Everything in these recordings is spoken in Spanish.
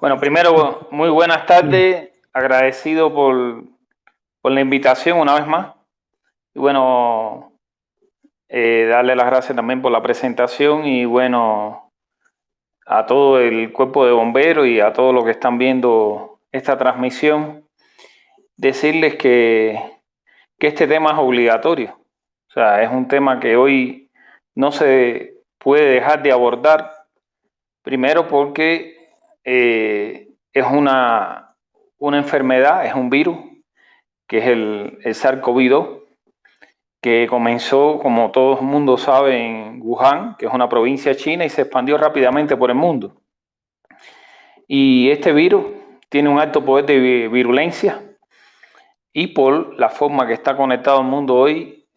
Bueno, primero, muy buenas tardes. Agradecido por la invitación una vez más. Y bueno, darle las gracias también por la presentación y bueno, a todo el cuerpo de bomberos y a todos los que están viendo esta transmisión, decirles que este tema es obligatorio. O sea, es un tema que hoy no se puede dejar de abordar. Primero porque es una enfermedad, es un virus, que es el SARS-CoV-2, que comenzó, como todo el mundo sabe, en Wuhan, que es una provincia china, y se expandió rápidamente por el mundo. Y este virus tiene un alto poder de virulencia y por la forma que está conectado el mundo hoy,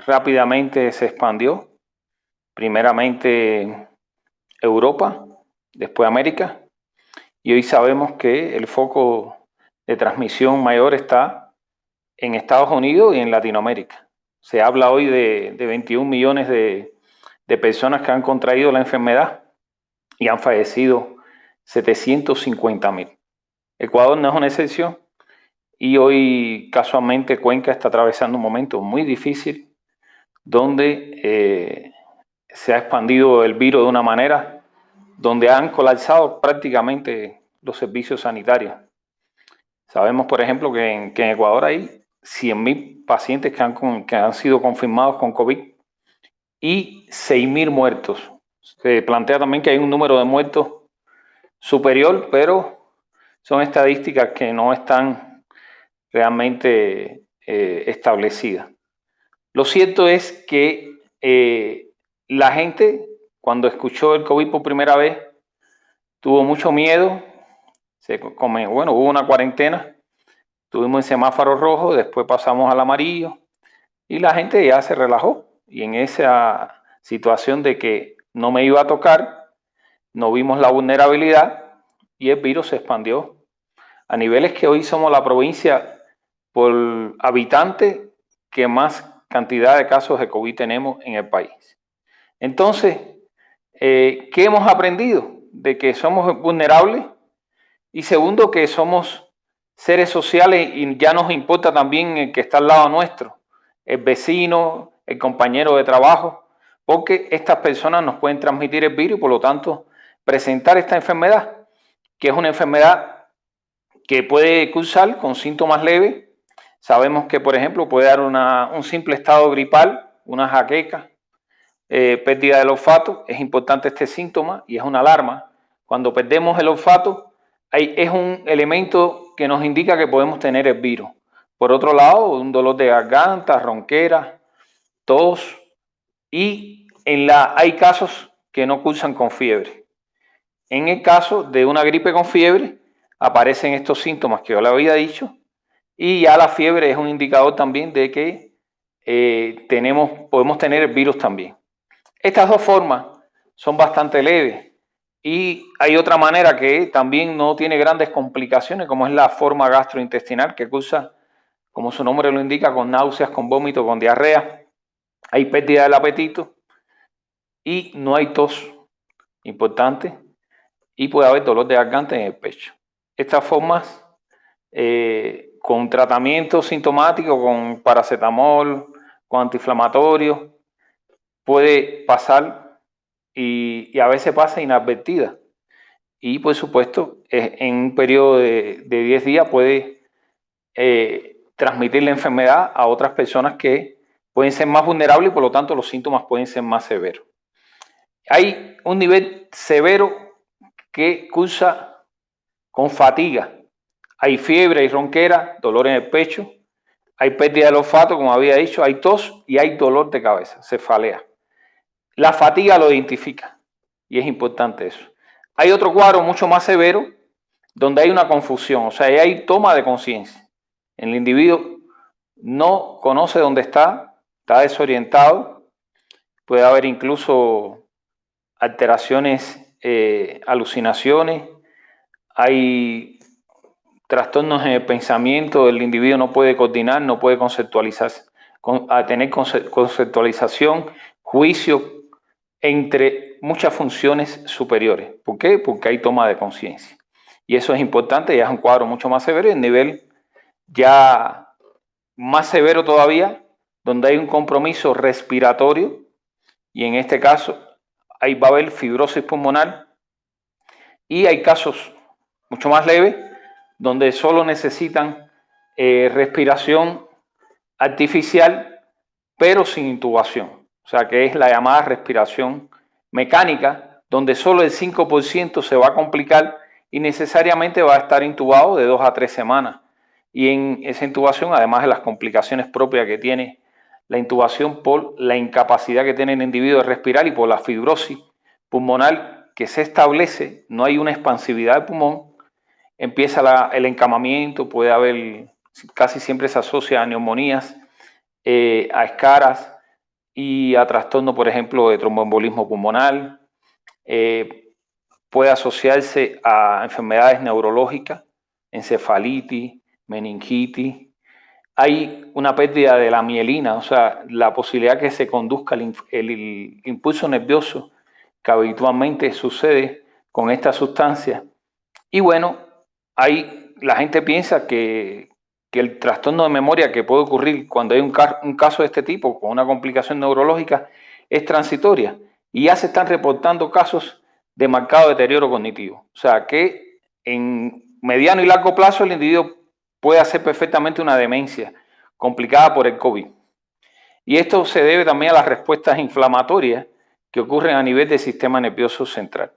rápidamente se expandió, primeramente Europa, después América, y hoy sabemos que el foco de transmisión mayor está en Estados Unidos y en Latinoamérica. Se habla hoy de 21 millones de personas que han contraído la enfermedad y han fallecido 750.000. Ecuador no es una excepción y hoy casualmente Cuenca está atravesando un momento muy difícil donde se ha expandido el virus de una manera donde han colapsado prácticamente los servicios sanitarios. Sabemos, por ejemplo, que en Ecuador hay 100.000 pacientes que han sido confirmados con COVID y 6.000 muertos. Se plantea también que hay un número de muertos superior, pero son estadísticas que no están realmente establecidas. Lo cierto es que la gente, cuando escuchó el COVID por primera vez, tuvo mucho miedo. Bueno, hubo una cuarentena. Tuvimos el semáforo rojo, después pasamos al amarillo y la gente ya se relajó. Y en esa situación de que no me iba a tocar, no vimos la vulnerabilidad y el virus se expandió a niveles que hoy somos la provincia por habitante que más cantidad de casos de COVID tenemos en el país. Entonces, ¿qué hemos aprendido? De que somos vulnerables y segundo, que somos seres sociales y ya nos importa también el que está al lado nuestro, el vecino, el compañero de trabajo, porque estas personas nos pueden transmitir el virus y por lo tanto presentar esta enfermedad, que es una enfermedad que puede cursar con síntomas leves. Sabemos que, por ejemplo, puede dar un simple estado gripal, una jaqueca, pérdida del olfato. Es importante este síntoma y es una alarma. Cuando perdemos el olfato, es un elemento que nos indica que podemos tener el virus. Por otro lado, un dolor de garganta, ronquera, tos y hay casos que no cursan con fiebre. En el caso de una gripe con fiebre, aparecen estos síntomas que yo le había dicho y ya la fiebre es un indicador también de que podemos tener el virus también. Estas dos formas son bastante leves y hay otra manera que también no tiene grandes complicaciones, como es la forma gastrointestinal, que cursa, como su nombre lo indica, con náuseas, con vómito, con diarrea. Hay pérdida del apetito y no hay tos, importante, y puede haber dolor de garganta en el pecho. Estas formas, con tratamiento sintomático, con paracetamol, con antiinflamatorios, puede pasar y a veces pasa inadvertida. Y por supuesto, en un periodo de 10 días puede transmitir la enfermedad a otras personas que pueden ser más vulnerables y por lo tanto los síntomas pueden ser más severos. Hay un nivel severo que cursa con fatiga. Hay fiebre, hay ronquera, dolor en el pecho, hay pérdida del olfato, como había dicho, hay tos y hay dolor de cabeza, cefalea. La fatiga lo identifica y es importante eso. Hay otro cuadro mucho más severo donde hay una confusión, o sea, hay toma de conciencia. El individuo no conoce dónde está desorientado, puede haber incluso alteraciones, alucinaciones, hay trastornos en el pensamiento, el individuo no puede coordinar, no puede conceptualizar, tener conceptualización, juicio, entre muchas funciones superiores. ¿Por qué? Porque hay toma de conciencia. Y eso es importante, ya es un cuadro mucho más severo y el nivel ya más severo todavía, donde hay un compromiso respiratorio y en este caso ahí va a haber fibrosis pulmonar y hay casos mucho más leves donde solo necesitan respiración artificial pero sin intubación, o sea que es la llamada respiración mecánica donde solo el 5% se va a complicar y necesariamente va a estar intubado de 2 a 3 semanas. Y en esa intubación, además de las complicaciones propias que tiene la intubación por la incapacidad que tiene el individuo de respirar y por la fibrosis pulmonar que se establece, no hay una expansividad del pulmón, empieza el encamamiento, puede haber, casi siempre se asocia a neumonías, a escaras y a trastorno, por ejemplo, de tromboembolismo pulmonar, puede asociarse a enfermedades neurológicas, encefalitis, meningitis. Hay una pérdida de la mielina, o sea, la posibilidad que se conduzca el impulso nervioso que habitualmente sucede con esta sustancia. Y bueno, la gente piensa que el trastorno de memoria que puede ocurrir cuando hay un caso de este tipo con una complicación neurológica es transitoria y ya se están reportando casos de marcado deterioro cognitivo. O sea que en mediano y largo plazo el individuo puede hacer perfectamente una demencia complicada por el COVID. Y esto se debe también a las respuestas inflamatorias que ocurren a nivel del sistema nervioso central.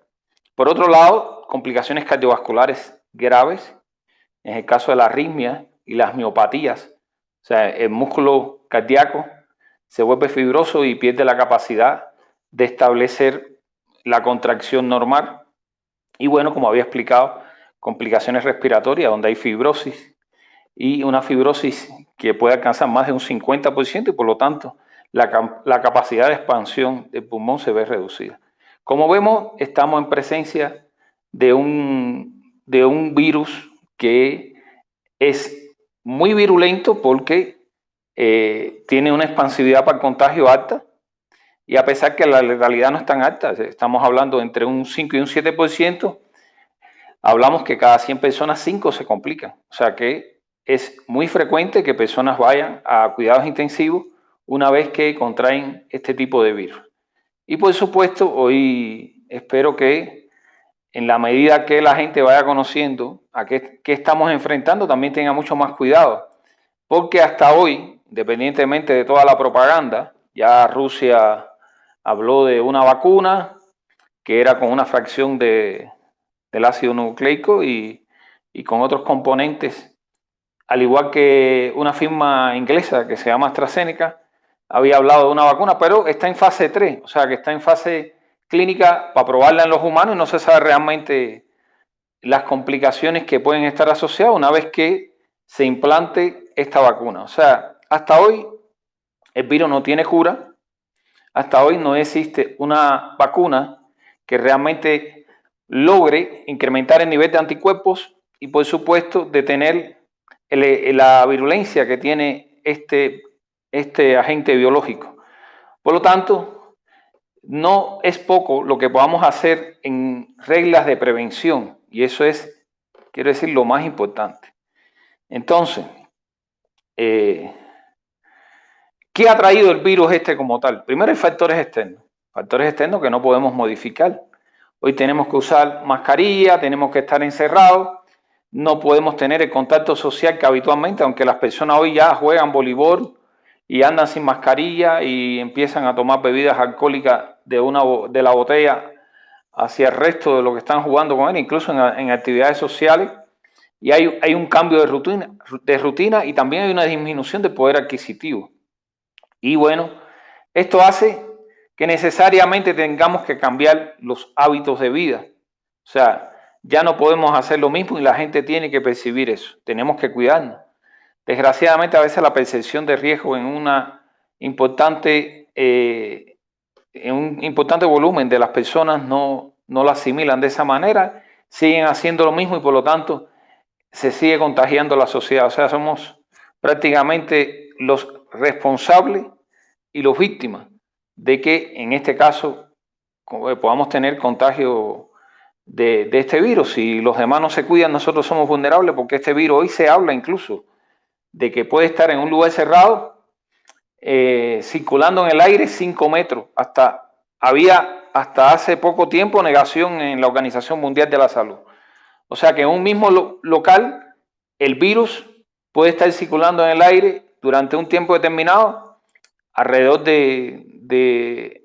Por otro lado, complicaciones cardiovasculares graves, en el caso de la arritmia y las miopatías, o sea, el músculo cardíaco se vuelve fibroso y pierde la capacidad de establecer la contracción normal. Y bueno, como había explicado, complicaciones respiratorias donde hay fibrosis y una fibrosis que puede alcanzar más de un 50% y por lo tanto la capacidad de expansión del pulmón se ve reducida. Como vemos, estamos en presencia de un virus que es muy virulento porque tiene una expansividad para el contagio alta y a pesar que la letalidad no es tan alta, estamos hablando entre un 5 y un 7%, hablamos que cada 100 personas 5 se complican. O sea que es muy frecuente que personas vayan a cuidados intensivos una vez que contraen este tipo de virus. Y por supuesto, hoy espero que en la medida que la gente vaya conociendo a qué estamos enfrentando, también tenga mucho más cuidado. Porque hasta hoy, independientemente de toda la propaganda, ya Rusia habló de una vacuna que era con una fracción del ácido nucleico y con otros componentes, al igual que una firma inglesa que se llama AstraZeneca, había hablado de una vacuna, pero está en fase 3, o sea que está en fase clínica para probarla en los humanos y no se sabe realmente las complicaciones que pueden estar asociadas una vez que se implante esta vacuna. O sea, hasta hoy el virus no tiene cura, hasta hoy no existe una vacuna que realmente logre incrementar el nivel de anticuerpos y por supuesto detener la virulencia que tiene este agente biológico. Por lo tanto, no es poco lo que podamos hacer en reglas de prevención y eso es, quiero decir, lo más importante. Entonces, ¿qué ha traído el virus este como tal? Primero hay factores externos que no podemos modificar. Hoy tenemos que usar mascarilla, tenemos que estar encerrados, no podemos tener el contacto social que habitualmente, aunque las personas hoy ya juegan voleibol y andan sin mascarilla y empiezan a tomar bebidas alcohólicas de la botella hacia el resto de lo que están jugando con él, incluso en actividades sociales, y hay un cambio de rutina y también hay una disminución del poder adquisitivo. Y bueno, esto hace que necesariamente tengamos que cambiar los hábitos de vida. O sea, ya no podemos hacer lo mismo y la gente tiene que percibir eso. Tenemos que cuidarnos. Desgraciadamente, a veces la percepción de riesgo en un importante volumen de las personas no lo asimilan de esa manera, siguen haciendo lo mismo y por lo tanto se sigue contagiando la sociedad. O sea, somos prácticamente los responsables y los víctimas de que en este caso podamos tener contagio de este virus. Si los demás no se cuidan, nosotros somos vulnerables, porque este virus hoy se habla incluso de que puede estar en un lugar cerrado, circulando en el aire 5 metros. Había hasta hace poco tiempo negación en la Organización Mundial de la Salud. O sea que en un mismo local el virus puede estar circulando en el aire durante un tiempo determinado, alrededor de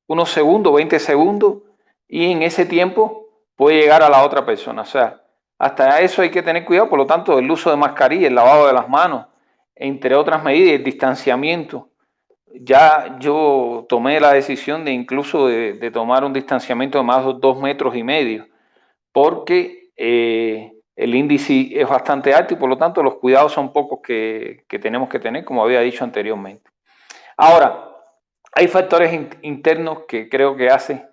unos segundos, 20 segundos, y en ese tiempo puede llegar a la otra persona. O sea, hasta eso hay que tener cuidado. Por lo tanto, el uso de mascarilla, el lavado de las manos, entre otras medidas, el distanciamiento. Ya yo tomé la decisión de incluso de tomar un distanciamiento de más de 2,5 metros, porque el índice es bastante alto y por lo tanto los cuidados son pocos que tenemos que tener, como había dicho anteriormente. Ahora, hay factores internos que creo que hacen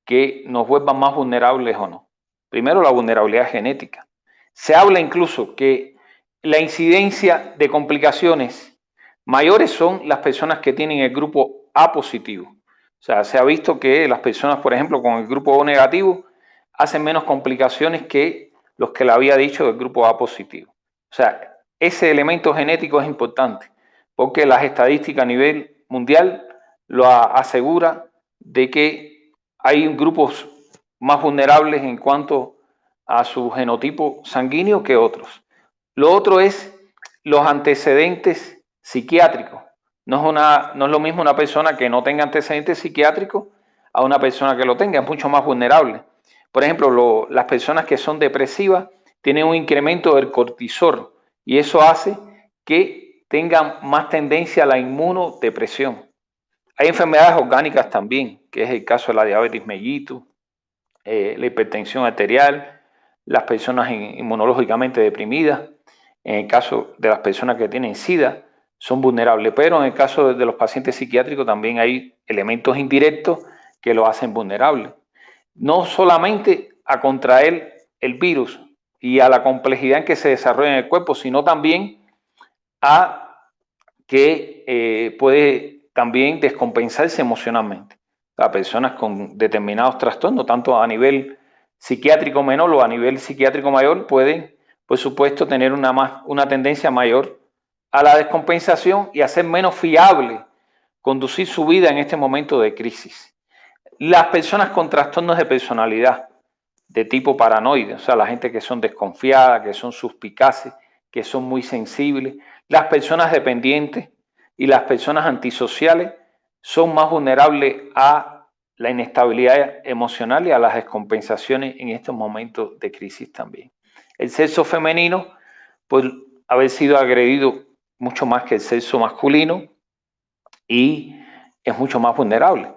que nos vuelvan más vulnerables o no. Primero, la vulnerabilidad genética. Se habla incluso que la incidencia de complicaciones mayores son las personas que tienen el grupo A positivo. O sea, se ha visto que las personas, por ejemplo, con el grupo O negativo hacen menos complicaciones que los que le había dicho del grupo A positivo. O sea, ese elemento genético es importante porque las estadísticas a nivel mundial lo asegura de que hay grupos más vulnerables en cuanto a su genotipo sanguíneo que otros. Lo otro es los antecedentes psiquiátricos. No es lo mismo una persona que no tenga antecedentes psiquiátricos a una persona que lo tenga, es mucho más vulnerable. Por ejemplo, las personas que son depresivas tienen un incremento del cortisol y eso hace que tengan más tendencia a la inmunodepresión. Hay enfermedades orgánicas también, que es el caso de la diabetes mellitus, la hipertensión arterial, las personas inmunológicamente deprimidas. En el caso de las personas que tienen SIDA, son vulnerables, pero en el caso de los pacientes psiquiátricos también hay elementos indirectos que lo hacen vulnerable. No solamente a contraer el virus y a la complejidad en que se desarrolla en el cuerpo, sino también a que puede también descompensarse emocionalmente. A personas con determinados trastornos, tanto a nivel psiquiátrico menor o a nivel psiquiátrico mayor, pueden, por supuesto, tener una tendencia mayor a la descompensación y a ser menos fiable conducir su vida en este momento de crisis. Las personas con trastornos de personalidad de tipo paranoide, o sea, la gente que son desconfiadas, que son suspicaces, que son muy sensibles, las personas dependientes y las personas antisociales son más vulnerables a la inestabilidad emocional y a las descompensaciones en estos momentos de crisis también. El sexo femenino puede haber sido agredido mucho más que el sexo masculino y es mucho más vulnerable.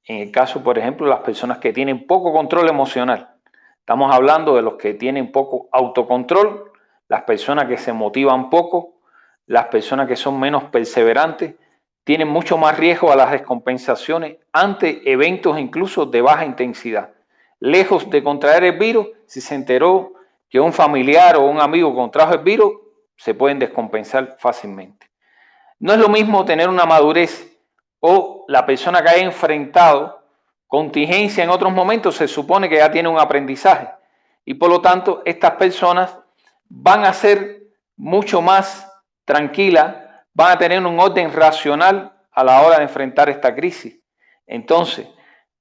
En el caso, por ejemplo, de las personas que tienen poco control emocional, estamos hablando de los que tienen poco autocontrol, las personas que se motivan poco, las personas que son menos perseverantes, tienen mucho más riesgo a las descompensaciones ante eventos incluso de baja intensidad. Lejos de contraer el virus, si se enteró que un familiar o un amigo contrajo el virus, se pueden descompensar fácilmente. No es lo mismo tener una madurez o la persona que haya enfrentado contingencia en otros momentos, se supone que ya tiene un aprendizaje y por lo tanto estas personas van a ser mucho más tranquilas, van a tener un orden racional a la hora de enfrentar esta crisis. Entonces,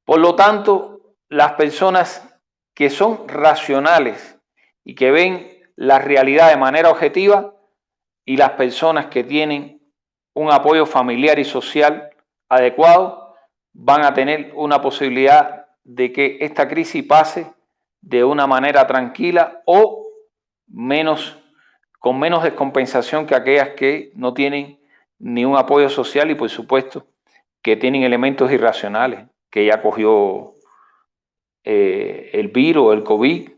por lo tanto, las personas que son racionales y que ven la realidad de manera objetiva y las personas que tienen un apoyo familiar y social adecuado van a tener una posibilidad de que esta crisis pase de una manera tranquila o con menos descompensación que aquellas que no tienen ni un apoyo social y por supuesto que tienen elementos irracionales, que ya cogió el virus, el COVID,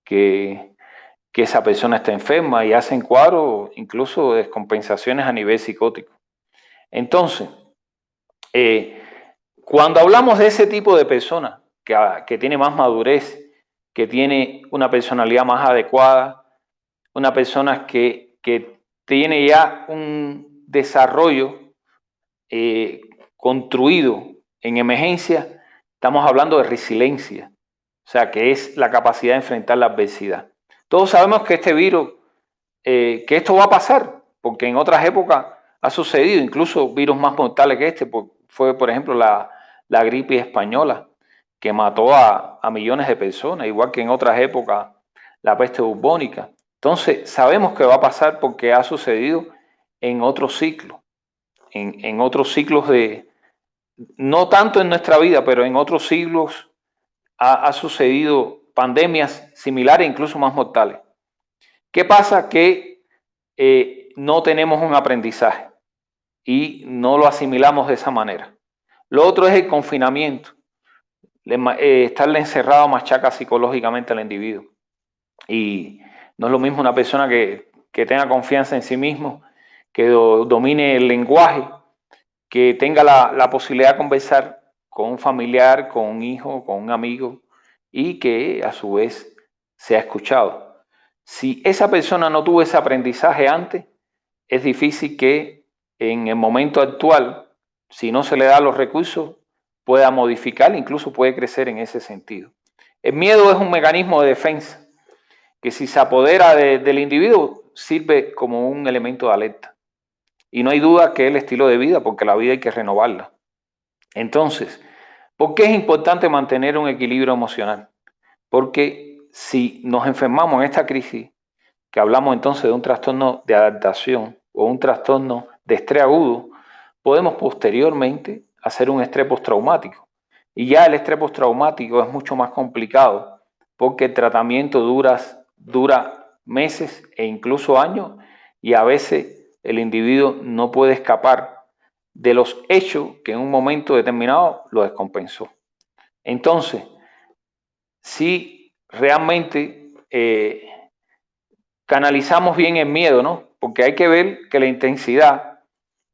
que esa persona está enferma y hacen cuadros, incluso descompensaciones a nivel psicótico. Entonces, cuando hablamos de ese tipo de personas que tiene más madurez, que tiene una personalidad más adecuada, una persona que tiene ya un desarrollo construido en emergencia, estamos hablando de resiliencia, o sea, que es la capacidad de enfrentar la adversidad. Todos sabemos que este virus, que esto va a pasar, porque en otras épocas ha sucedido, incluso virus más mortales que este, fue por ejemplo la gripe española, que mató a millones de personas, igual que en otras épocas la peste bubónica. Entonces, sabemos que va a pasar porque ha sucedido en otros ciclos, en otros ciclos de, no tanto en nuestra vida, pero en otros siglos ha sucedido pandemias similares, incluso más mortales. ¿Qué pasa? Que no tenemos un aprendizaje y no lo asimilamos de esa manera. Lo otro es el confinamiento. Estarle encerrado machaca psicológicamente al individuo. Y no es lo mismo una persona que tenga confianza en sí mismo, que domine el lenguaje, que tenga la posibilidad de conversar con un familiar, con un hijo, con un amigo, y que a su vez sea escuchado. Si esa persona no tuvo ese aprendizaje antes, es difícil que en el momento actual, si no se le da los recursos, pueda modificar, incluso puede crecer en ese sentido. El miedo es un mecanismo de defensa que, si se apodera del individuo, sirve como un elemento de alerta. Y no hay duda que es el estilo de vida, porque la vida hay que renovarla. Entonces, ¿por qué es importante mantener un equilibrio emocional? Porque si nos enfermamos en esta crisis, que hablamos entonces de un trastorno de adaptación o un trastorno de estrés agudo, podemos posteriormente hacer un estrés postraumático. Y ya el estrés postraumático es mucho más complicado, porque el tratamiento dura meses e incluso años, y a veces el individuo no puede escapar de los hechos que en un momento determinado lo descompensó. Entonces, si realmente canalizamos bien el miedo, ¿no? Porque hay que ver que la intensidad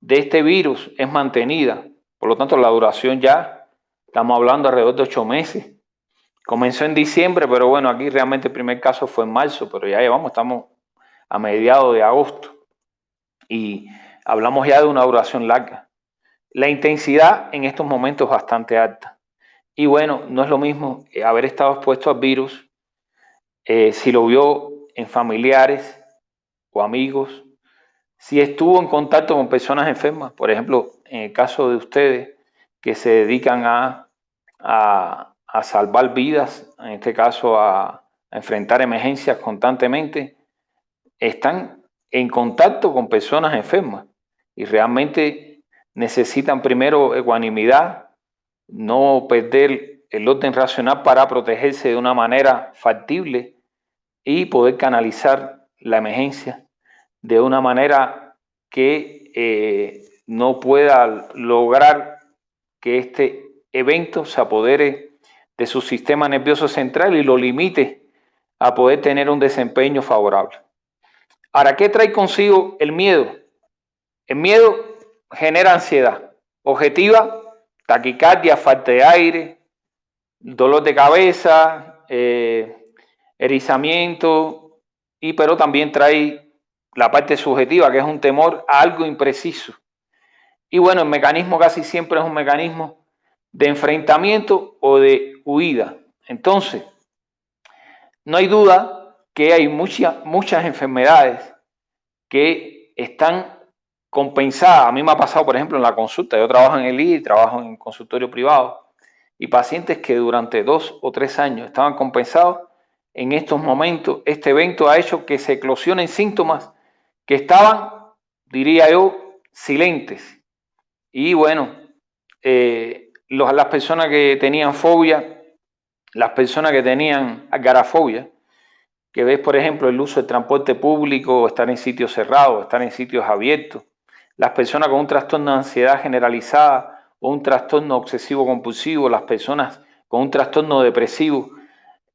de este virus es mantenida. Por lo tanto, la duración ya, estamos hablando alrededor de 8 meses. Comenzó en diciembre, pero bueno, aquí realmente el primer caso fue en marzo, pero ya llevamos, estamos a mediados de agosto. Y hablamos ya de una duración larga. La intensidad en estos momentos es bastante alta. Y bueno, no es lo mismo haber estado expuesto al virus, si lo vio en familiares o amigos, si estuvo en contacto con personas enfermas, por ejemplo, en el caso de ustedes que se dedican a salvar vidas, en este caso a enfrentar emergencias constantemente, están en contacto con personas enfermas y realmente necesitan primero ecuanimidad, no perder el orden racional para protegerse de una manera factible y poder canalizar la emergencia de una manera que no pueda lograr que este evento se apodere de su sistema nervioso central y lo limite a poder tener un desempeño favorable. Ahora, ¿qué trae consigo el miedo? El miedo genera ansiedad objetiva, taquicardia, falta de aire, dolor de cabeza, erizamiento, pero también trae la parte subjetiva, que es un temor a algo impreciso. Y bueno, el mecanismo casi siempre es un mecanismo de enfrentamiento o de huida. Entonces, no hay duda que hay muchas enfermedades que están compensadas. A mí me ha pasado, por ejemplo, en la consulta. Yo trabajo en el IE, trabajo en consultorio privado, y pacientes que durante 2 o 3 años estaban compensados, en estos momentos este evento ha hecho que se eclosionen síntomas que estaban, diría yo, silentes. Y bueno, las personas que tenían fobia, las personas que tenían agorafobia, que ves, por ejemplo, el uso del transporte público, estar en sitios cerrados, estar en sitios abiertos, las personas con un trastorno de ansiedad generalizada o un trastorno obsesivo compulsivo, las personas con un trastorno depresivo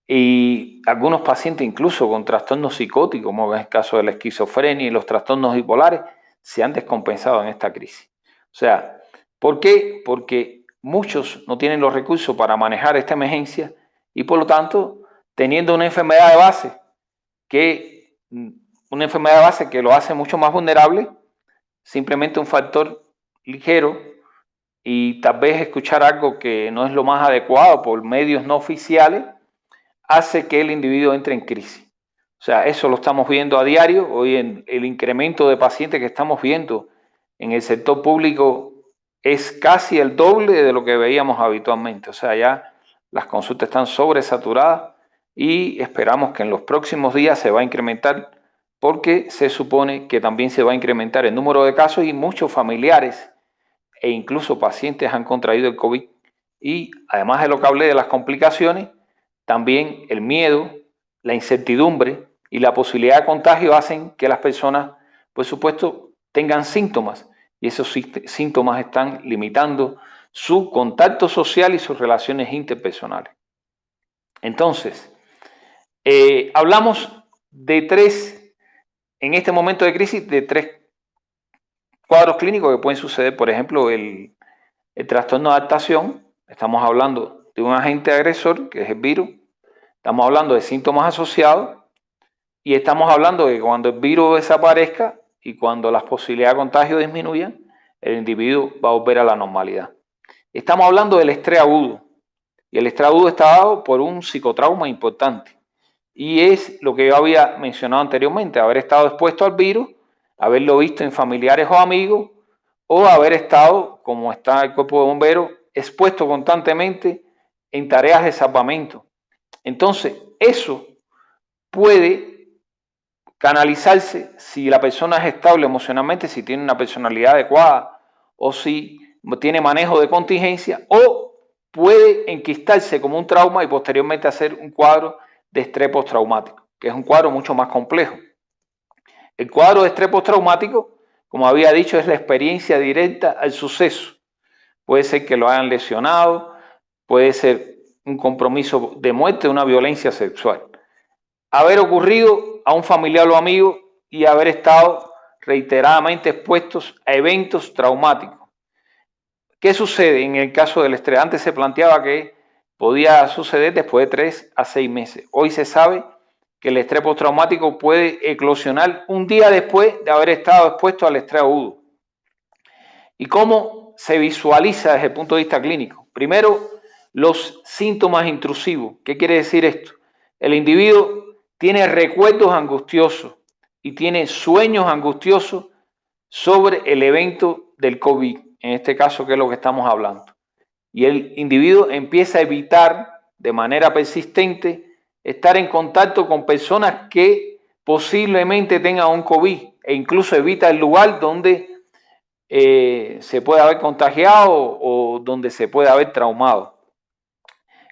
y algunos pacientes incluso con trastornos psicóticos, como es el caso de la esquizofrenia y los trastornos bipolares, se han descompensado en esta crisis. O sea, ¿por qué? Porque muchos no tienen los recursos para manejar esta emergencia y, por lo tanto, teniendo una enfermedad de base que lo hace mucho más vulnerable, simplemente un factor ligero y tal vez escuchar algo que no es lo más adecuado por medios no oficiales hace que el individuo entre en crisis. O sea, eso lo estamos viendo a diario. Hoy en el incremento de pacientes que estamos viendo en el sector público es casi el doble de lo que veíamos habitualmente. O sea, ya las consultas están sobresaturadas y esperamos que en los próximos días se va a incrementar porque se supone que también se va a incrementar el número de casos y muchos familiares e incluso pacientes han contraído el COVID. Y además de lo que hablé de las complicaciones, también el miedo, la incertidumbre y la posibilidad de contagio hacen que las personas, por supuesto, tengan síntomas y esos síntomas están limitando su contacto social y sus relaciones interpersonales. Entonces, hablamos de tres, en este momento de crisis, de tres cuadros clínicos que pueden suceder. Por ejemplo, el trastorno de adaptación. Estamos hablando de un agente agresor, que es el virus. Estamos hablando de síntomas asociados y estamos hablando de que cuando el virus desaparezca y cuando las posibilidades de contagio disminuyan, el individuo va a volver a la normalidad. Estamos hablando del estrés agudo y el estrés agudo está dado por un psicotrauma importante y es lo que yo había mencionado anteriormente, haber estado expuesto al virus, haberlo visto en familiares o amigos o haber estado, como está el cuerpo de bomberos, expuesto constantemente en tareas de salvamento. Entonces, eso puede canalizarse si la persona es estable emocionalmente, si tiene una personalidad adecuada o si tiene manejo de contingencia, o puede enquistarse como un trauma y posteriormente hacer un cuadro de estrés postraumático, que es un cuadro mucho más complejo. El cuadro de estrés postraumático, como había dicho, es la experiencia directa al suceso. Puede ser que lo hayan lesionado, puede ser un compromiso de muerte, una violencia sexual. Haber ocurrido a un familiar o amigo y haber estado reiteradamente expuestos a eventos traumáticos. ¿Qué sucede en el caso del estrés? Antes se planteaba que podía suceder después de 3 a 6 meses. Hoy se sabe que el estrés postraumático puede eclosionar un día después de haber estado expuesto al estrés agudo. ¿Y cómo se visualiza desde el punto de vista clínico? Primero, los síntomas intrusivos. ¿Qué quiere decir esto? El individuo tiene recuerdos angustiosos y tiene sueños angustiosos sobre el evento del COVID, en este caso, que es lo que estamos hablando. Y el individuo empieza a evitar de manera persistente estar en contacto con personas que posiblemente tengan un COVID e incluso evita el lugar donde se puede haber contagiado o donde se puede haber traumado.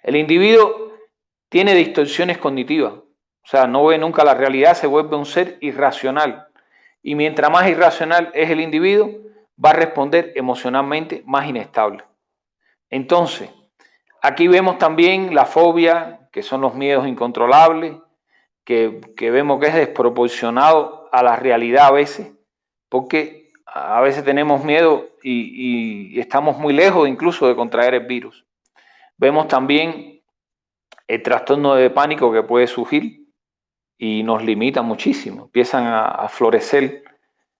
El individuo tiene distorsiones cognitivas, o sea, no ve nunca la realidad, se vuelve un ser irracional. Y mientras más irracional es el individuo, va a responder emocionalmente más inestable. Entonces, aquí vemos también la fobia, que son los miedos incontrolables, que vemos que es desproporcionado a la realidad a veces, porque a veces tenemos miedo y estamos muy lejos incluso de contraer el virus. Vemos también el trastorno de pánico que puede surgir y nos limita muchísimo. Empiezan a florecer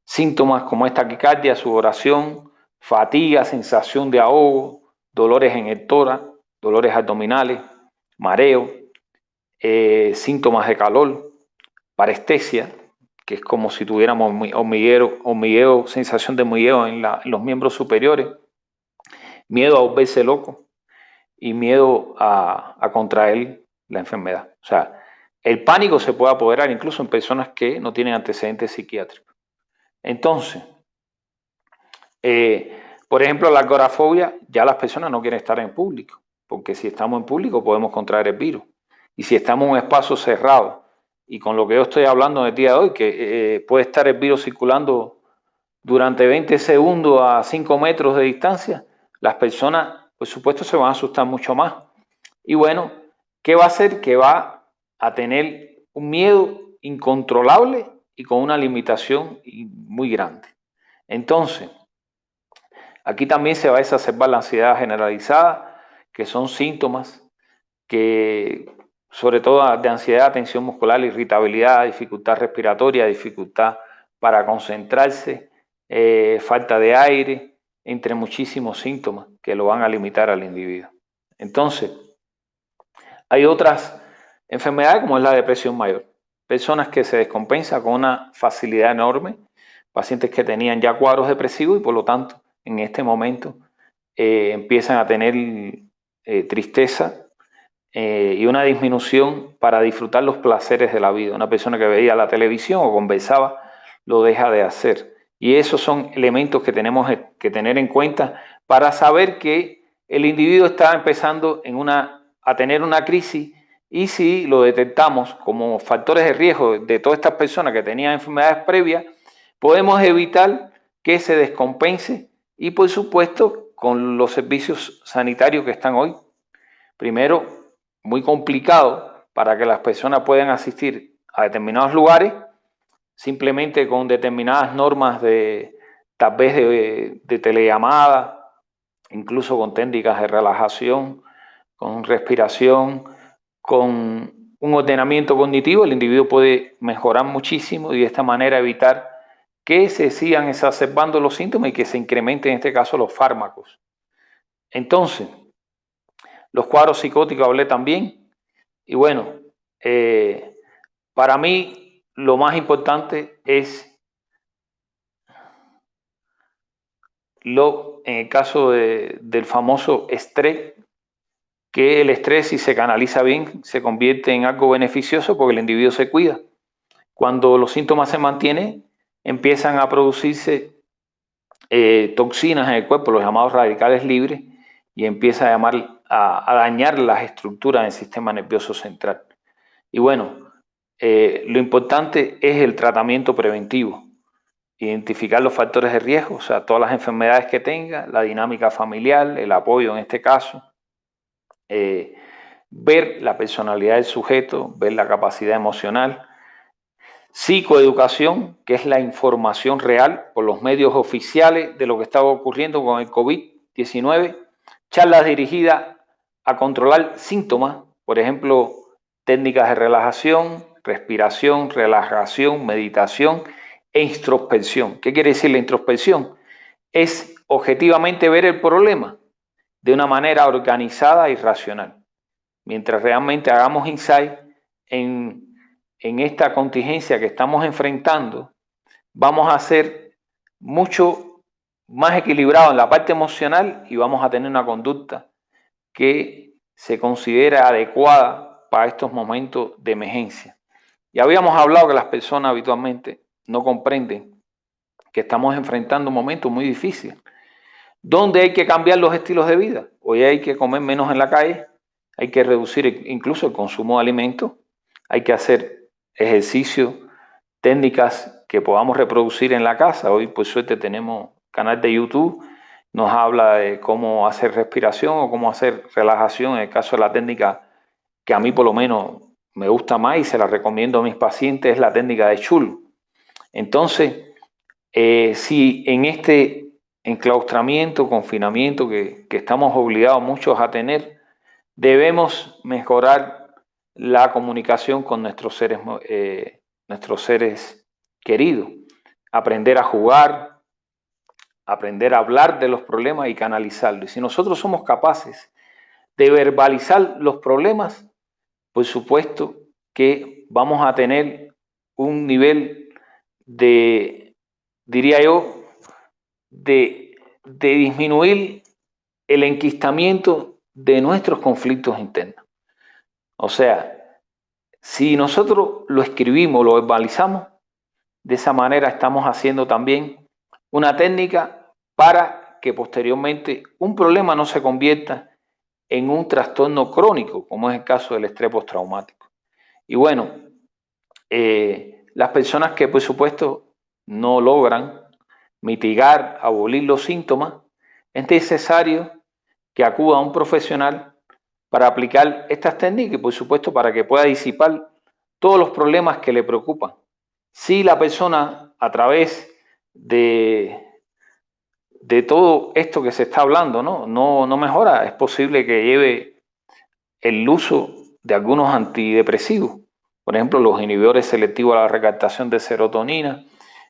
síntomas como esta taquicardia, sudoración, fatiga, sensación de ahogo, dolores en el tórax, dolores abdominales, mareo, síntomas de calor, parestesia, que es como si tuviéramos hormigueo, sensación de hormigueo en los miembros superiores, miedo a volverse loco y miedo a contraer la enfermedad. O sea, el pánico se puede apoderar incluso en personas que no tienen antecedentes psiquiátricos. Entonces, por ejemplo, la agorafobia, ya las personas no quieren estar en público, porque si estamos en público podemos contraer el virus. Y si estamos en un espacio cerrado, y con lo que yo estoy hablando en el día de hoy, que puede estar el virus circulando durante 20 segundos a 5 metros de distancia, las personas, por supuesto, se van a asustar mucho más. Y bueno, ¿qué va a hacer? Que va a tener un miedo incontrolable y con una limitación muy grande. Entonces, aquí también se va a exacerbar la ansiedad generalizada, que son síntomas que, sobre todo de ansiedad, tensión muscular, irritabilidad, dificultad respiratoria, dificultad para concentrarse, falta de aire, entre muchísimos síntomas que lo van a limitar al individuo. Entonces, hay otras enfermedades como es la depresión mayor. Personas que se descompensan con una facilidad enorme, pacientes que tenían ya cuadros depresivos y por lo tanto en este momento empiezan a tener tristeza y una disminución para disfrutar los placeres de la vida. Una persona que veía la televisión o conversaba lo deja de hacer. Y esos son elementos que tenemos que tener en cuenta para saber que el individuo está empezando a tener una crisis, y si lo detectamos como factores de riesgo de todas estas personas que tenían enfermedades previas, podemos evitar que se descompense y por supuesto con los servicios sanitarios que están hoy, primero, muy complicado para que las personas puedan asistir a determinados lugares, simplemente con determinadas normas tal vez de telellamada, incluso con técnicas de relajación, con respiración, con un ordenamiento cognitivo, el individuo puede mejorar muchísimo y de esta manera evitar que se sigan exacerbando los síntomas y que se incrementen en este caso los fármacos. Entonces, los cuadros psicóticos hablé también. Y bueno, para mí lo más importante es en el caso del famoso estrés, que el estrés, si se canaliza bien, se convierte en algo beneficioso porque el individuo se cuida. Cuando los síntomas se mantienen, empiezan a producirse toxinas en el cuerpo, los llamados radicales libres, y empieza a dañar las estructuras del sistema nervioso central. Y bueno, lo importante es el tratamiento preventivo, identificar los factores de riesgo, o sea, todas las enfermedades que tenga, la dinámica familiar, el apoyo en este caso, ver la personalidad del sujeto, ver la capacidad emocional, psicoeducación, que es la información real por los medios oficiales de lo que estaba ocurriendo con el COVID-19, charlas dirigidas a controlar síntomas, por ejemplo, técnicas de relajación, respiración, relajación, meditación e introspección. ¿Qué quiere decir la introspección? Es objetivamente ver el problema de una manera organizada y racional. Mientras realmente hagamos insight en esta contingencia que estamos enfrentando, vamos a ser mucho más equilibrados en la parte emocional y vamos a tener una conducta que se considera adecuada para estos momentos de emergencia. Ya habíamos hablado que las personas habitualmente no comprenden que estamos enfrentando un momento muy difícil, donde hay que cambiar los estilos de vida. Hoy hay que comer menos en la calle, hay que reducir incluso el consumo de alimentos, hay que hacer ejercicio, técnicas que podamos reproducir en la casa. Hoy, por suerte, tenemos canal de YouTube, nos habla de cómo hacer respiración o cómo hacer relajación. En el caso de la técnica que a mí por lo menos me gusta más y se la recomiendo a mis pacientes, es la técnica de Chul. Entonces, si en este enclaustramiento, confinamiento que estamos obligados muchos a tener, debemos mejorar la comunicación con nuestros seres queridos, aprender a jugar, aprender a hablar de los problemas y canalizarlos. Y si nosotros somos capaces de verbalizar los problemas, por supuesto que vamos a tener un nivel diría yo, de disminuir el enquistamiento de nuestros conflictos internos. O sea, si nosotros lo escribimos, lo verbalizamos, de esa manera estamos haciendo también una técnica para que posteriormente un problema no se convierta en un trastorno crónico, como es el caso del estrés postraumático. Y bueno, las personas que por supuesto no logran mitigar, abolir los síntomas, es necesario que acuda a un profesional para aplicar estas técnicas y por supuesto para que pueda disipar todos los problemas que le preocupan. Si la persona a través de todo esto que se está hablando no mejora, es posible que lleve el uso de algunos antidepresivos, por ejemplo los inhibidores selectivos a la recaptación de serotonina,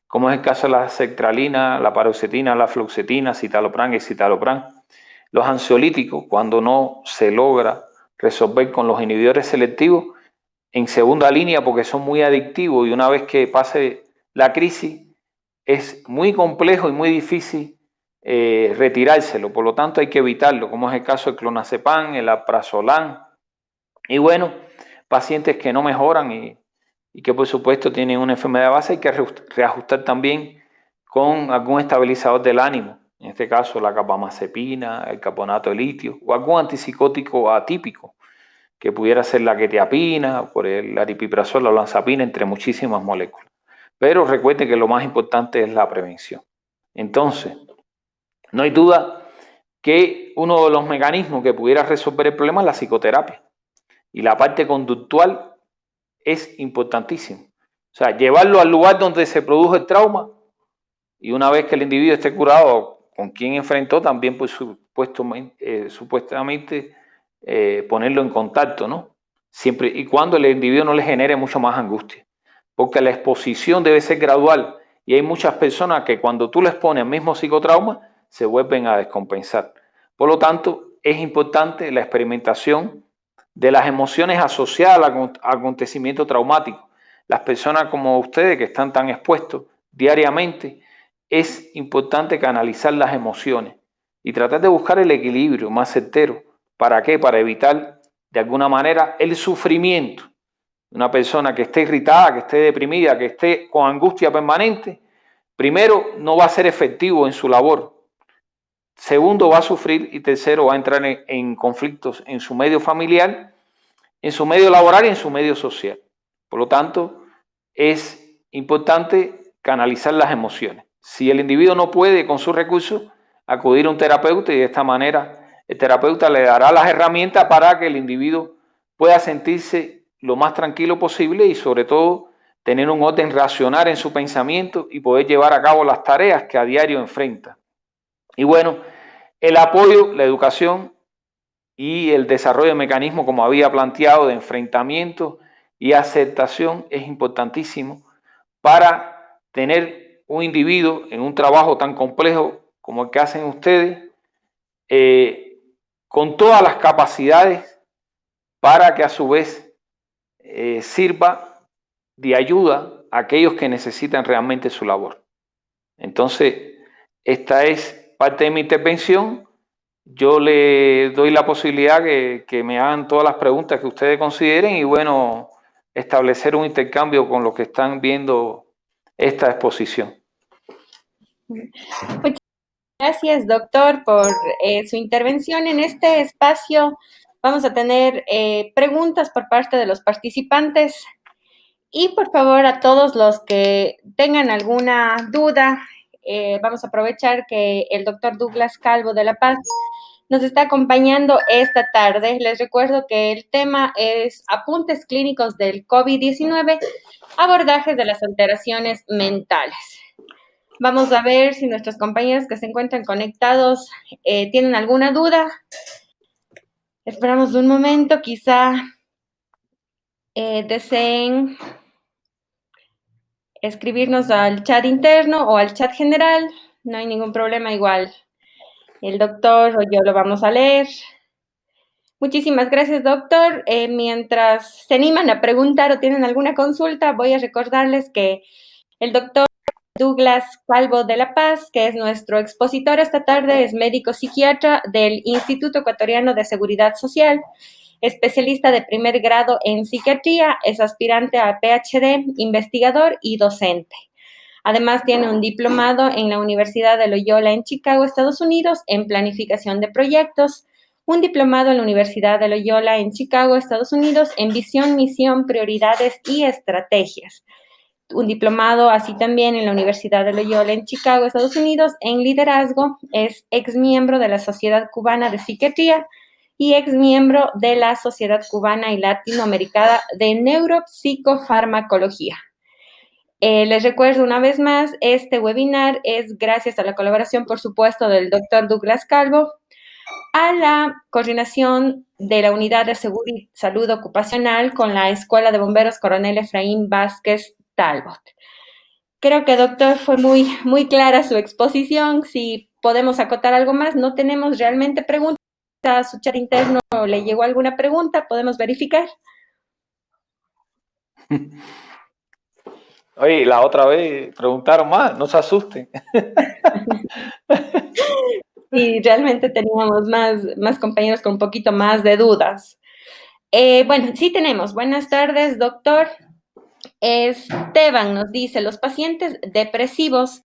como es el caso de la sertralina, la paroxetina, la fluoxetina, citalopram y citalopram. Los ansiolíticos, cuando no se logra resolver con los inhibidores selectivos, en segunda línea porque son muy adictivos y una vez que pase la crisis es muy complejo y muy difícil retirárselo, por lo tanto hay que evitarlo, como es el caso del clonazepam, el alprazolam y bueno, pacientes que no mejoran y que por supuesto tienen una enfermedad base, hay que reajustar también con algún estabilizador del ánimo, en este caso la carbamazepina, el carbonato de litio o algún antipsicótico atípico que pudiera ser la quetiapina, por el aripiprazol, la olanzapina, entre muchísimas moléculas. Pero recuerde que lo más importante es la prevención. Entonces, no hay duda que uno de los mecanismos que pudiera resolver el problema es la psicoterapia. Y la parte conductual es importantísimo. O sea, llevarlo al lugar donde se produjo el trauma y una vez que el individuo esté curado, con quien enfrentó, también pues, supuestamente ponerlo en contacto, ¿no? Siempre y cuando el individuo no le genere mucho más angustia. Porque la exposición debe ser gradual y hay muchas personas que cuando tú les pones el mismo psicotrauma se vuelven a descompensar. Por lo tanto, es importante la experimentación de las emociones asociadas al acontecimiento traumático. Las personas como ustedes que están tan expuestos diariamente, es importante canalizar las emociones y tratar de buscar el equilibrio más certero. ¿Para qué? Para evitar de alguna manera el sufrimiento. Una persona que esté irritada, que esté deprimida, que esté con angustia permanente, primero no va a ser efectivo en su labor. Segundo, va a sufrir y tercero, va a entrar en conflictos en su medio familiar, en su medio laboral y en su medio social. Por lo tanto, es importante canalizar las emociones. Si el individuo no puede con sus recursos, acudir a un terapeuta y de esta manera el terapeuta le dará las herramientas para que el individuo pueda sentirse lo más tranquilo posible y sobre todo tener un orden racional en su pensamiento y poder llevar a cabo las tareas que a diario enfrenta. Y bueno, el apoyo, la educación y el desarrollo de mecanismos, como había planteado, de enfrentamiento y aceptación es importantísimo para tener un individuo en un trabajo tan complejo como el que hacen ustedes, con todas las capacidades para que a su vez sirva de ayuda a aquellos que necesitan realmente su labor. Entonces, esta es parte de mi intervención. Yo le doy la posibilidad que me hagan todas las preguntas que ustedes consideren y bueno, establecer un intercambio con los que están viendo esta exposición. Muchas gracias, doctor, por su intervención en este espacio. Vamos a tener preguntas por parte de los participantes y por favor a todos los que tengan alguna duda, vamos a aprovechar que el doctor Douglas Calvo de La Paz nos está acompañando esta tarde. Les recuerdo que el tema es apuntes clínicos del COVID-19, abordajes de las alteraciones mentales. Vamos a ver si nuestros compañeros que se encuentran conectados tienen alguna duda. Esperamos un momento, quizá deseen escribirnos al chat interno o al chat general. No hay ningún problema, igual el doctor o yo lo vamos a leer. Muchísimas gracias, doctor. Mientras se animan a preguntar o tienen alguna consulta, voy a recordarles que el doctor Douglas Calvo de La Paz, que es nuestro expositor esta tarde, es médico psiquiatra del Instituto Ecuatoriano de Seguridad Social, especialista de primer grado en psiquiatría, es aspirante a PhD, investigador y docente. Además, tiene un diplomado en la Universidad de Loyola en Chicago, Estados Unidos, en planificación de proyectos, un diplomado en la Universidad de Loyola en Chicago, Estados Unidos, en visión, misión, prioridades y estrategias. Un diplomado así también en la Universidad de Loyola en Chicago, Estados Unidos, en liderazgo. Es exmiembro de la Sociedad Cubana de Psiquiatría y exmiembro de la Sociedad Cubana y Latinoamericana de Neuropsicofarmacología. Les recuerdo una vez más, este webinar es gracias a la colaboración, por supuesto, del doctor Douglas Calvo, a la coordinación de la Unidad de Seguridad y Salud Ocupacional con la Escuela de Bomberos Coronel Efraín Vázquez Talbot. Creo que, doctor, fue muy clara su exposición. Si podemos acotar algo más, no tenemos realmente preguntas. A su chat interno le llegó alguna pregunta, podemos verificar. Oye, la otra vez preguntaron más, no se asusten. Y realmente teníamos más compañeros con un poquito más de dudas. Bueno, sí tenemos. Buenas tardes, doctor. Esteban nos dice, los pacientes depresivos,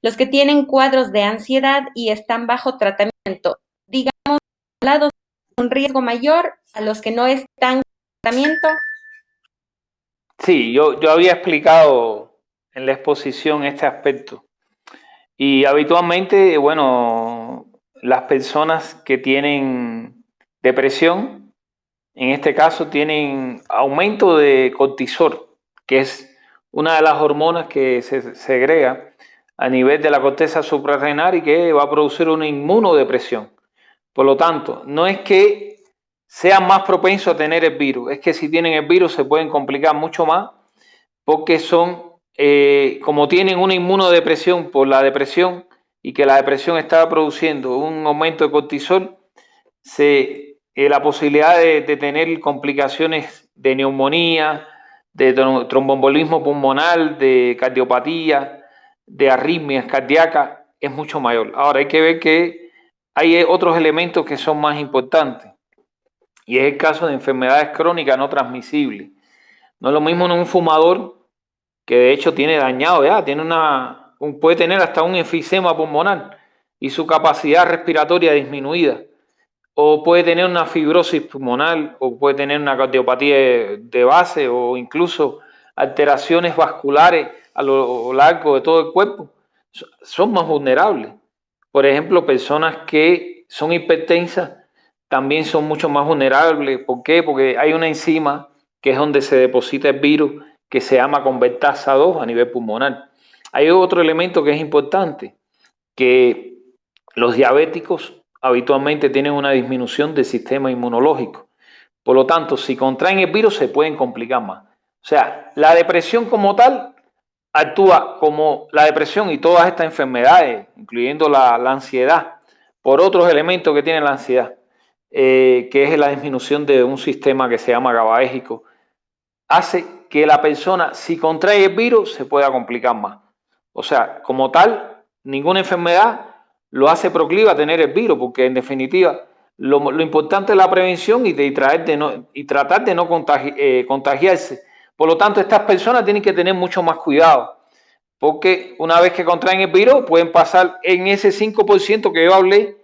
los que tienen cuadros de ansiedad y están bajo tratamiento, digamos, lados un riesgo mayor a los que no están en tratamiento. Sí, yo había explicado en la exposición este aspecto. Y habitualmente, bueno, las personas que tienen depresión, en este caso, tienen aumento de cortisol, que es una de las hormonas que se segrega a nivel de la corteza suprarrenal y que va a producir una inmunodepresión. Por lo tanto, no es que sean más propensos a tener el virus, es que si tienen el virus se pueden complicar mucho más porque como tienen una inmunodepresión por la depresión y que la depresión está produciendo un aumento de cortisol, la posibilidad de tener complicaciones de neumonía, de tromboembolismo pulmonar, de cardiopatía, de arritmias cardíacas, es mucho mayor. Ahora hay que ver que hay otros elementos que son más importantes y es el caso de enfermedades crónicas no transmisibles. No es lo mismo en un fumador que de hecho tiene dañado ya, puede tener hasta un enfisema pulmonar y su capacidad respiratoria disminuida, o puede tener una fibrosis pulmonar, o puede tener una cardiopatía de base, o incluso alteraciones vasculares a lo largo de todo el cuerpo, son más vulnerables. Por ejemplo, personas que son hipertensas también son mucho más vulnerables. ¿Por qué? Porque hay una enzima que es donde se deposita el virus que se llama convertasa 2 a nivel pulmonar. Hay otro elemento que es importante, que los diabéticos habitualmente tienen una disminución del sistema inmunológico. Por lo tanto, si contraen el virus se pueden complicar más. O sea, la depresión como tal actúa como la depresión y todas estas enfermedades, incluyendo la ansiedad, por otros elementos que tiene la ansiedad, que es la disminución de un sistema que se llama GABAérgico, hace que la persona, si contrae el virus, se pueda complicar más. O sea, como tal, ninguna enfermedad lo hace proclive a tener el virus, porque en definitiva lo importante es la prevención y tratar de no contagiarse. Por lo tanto, estas personas tienen que tener mucho más cuidado, porque una vez que contraen el virus, pueden pasar en ese 5% que yo hablé,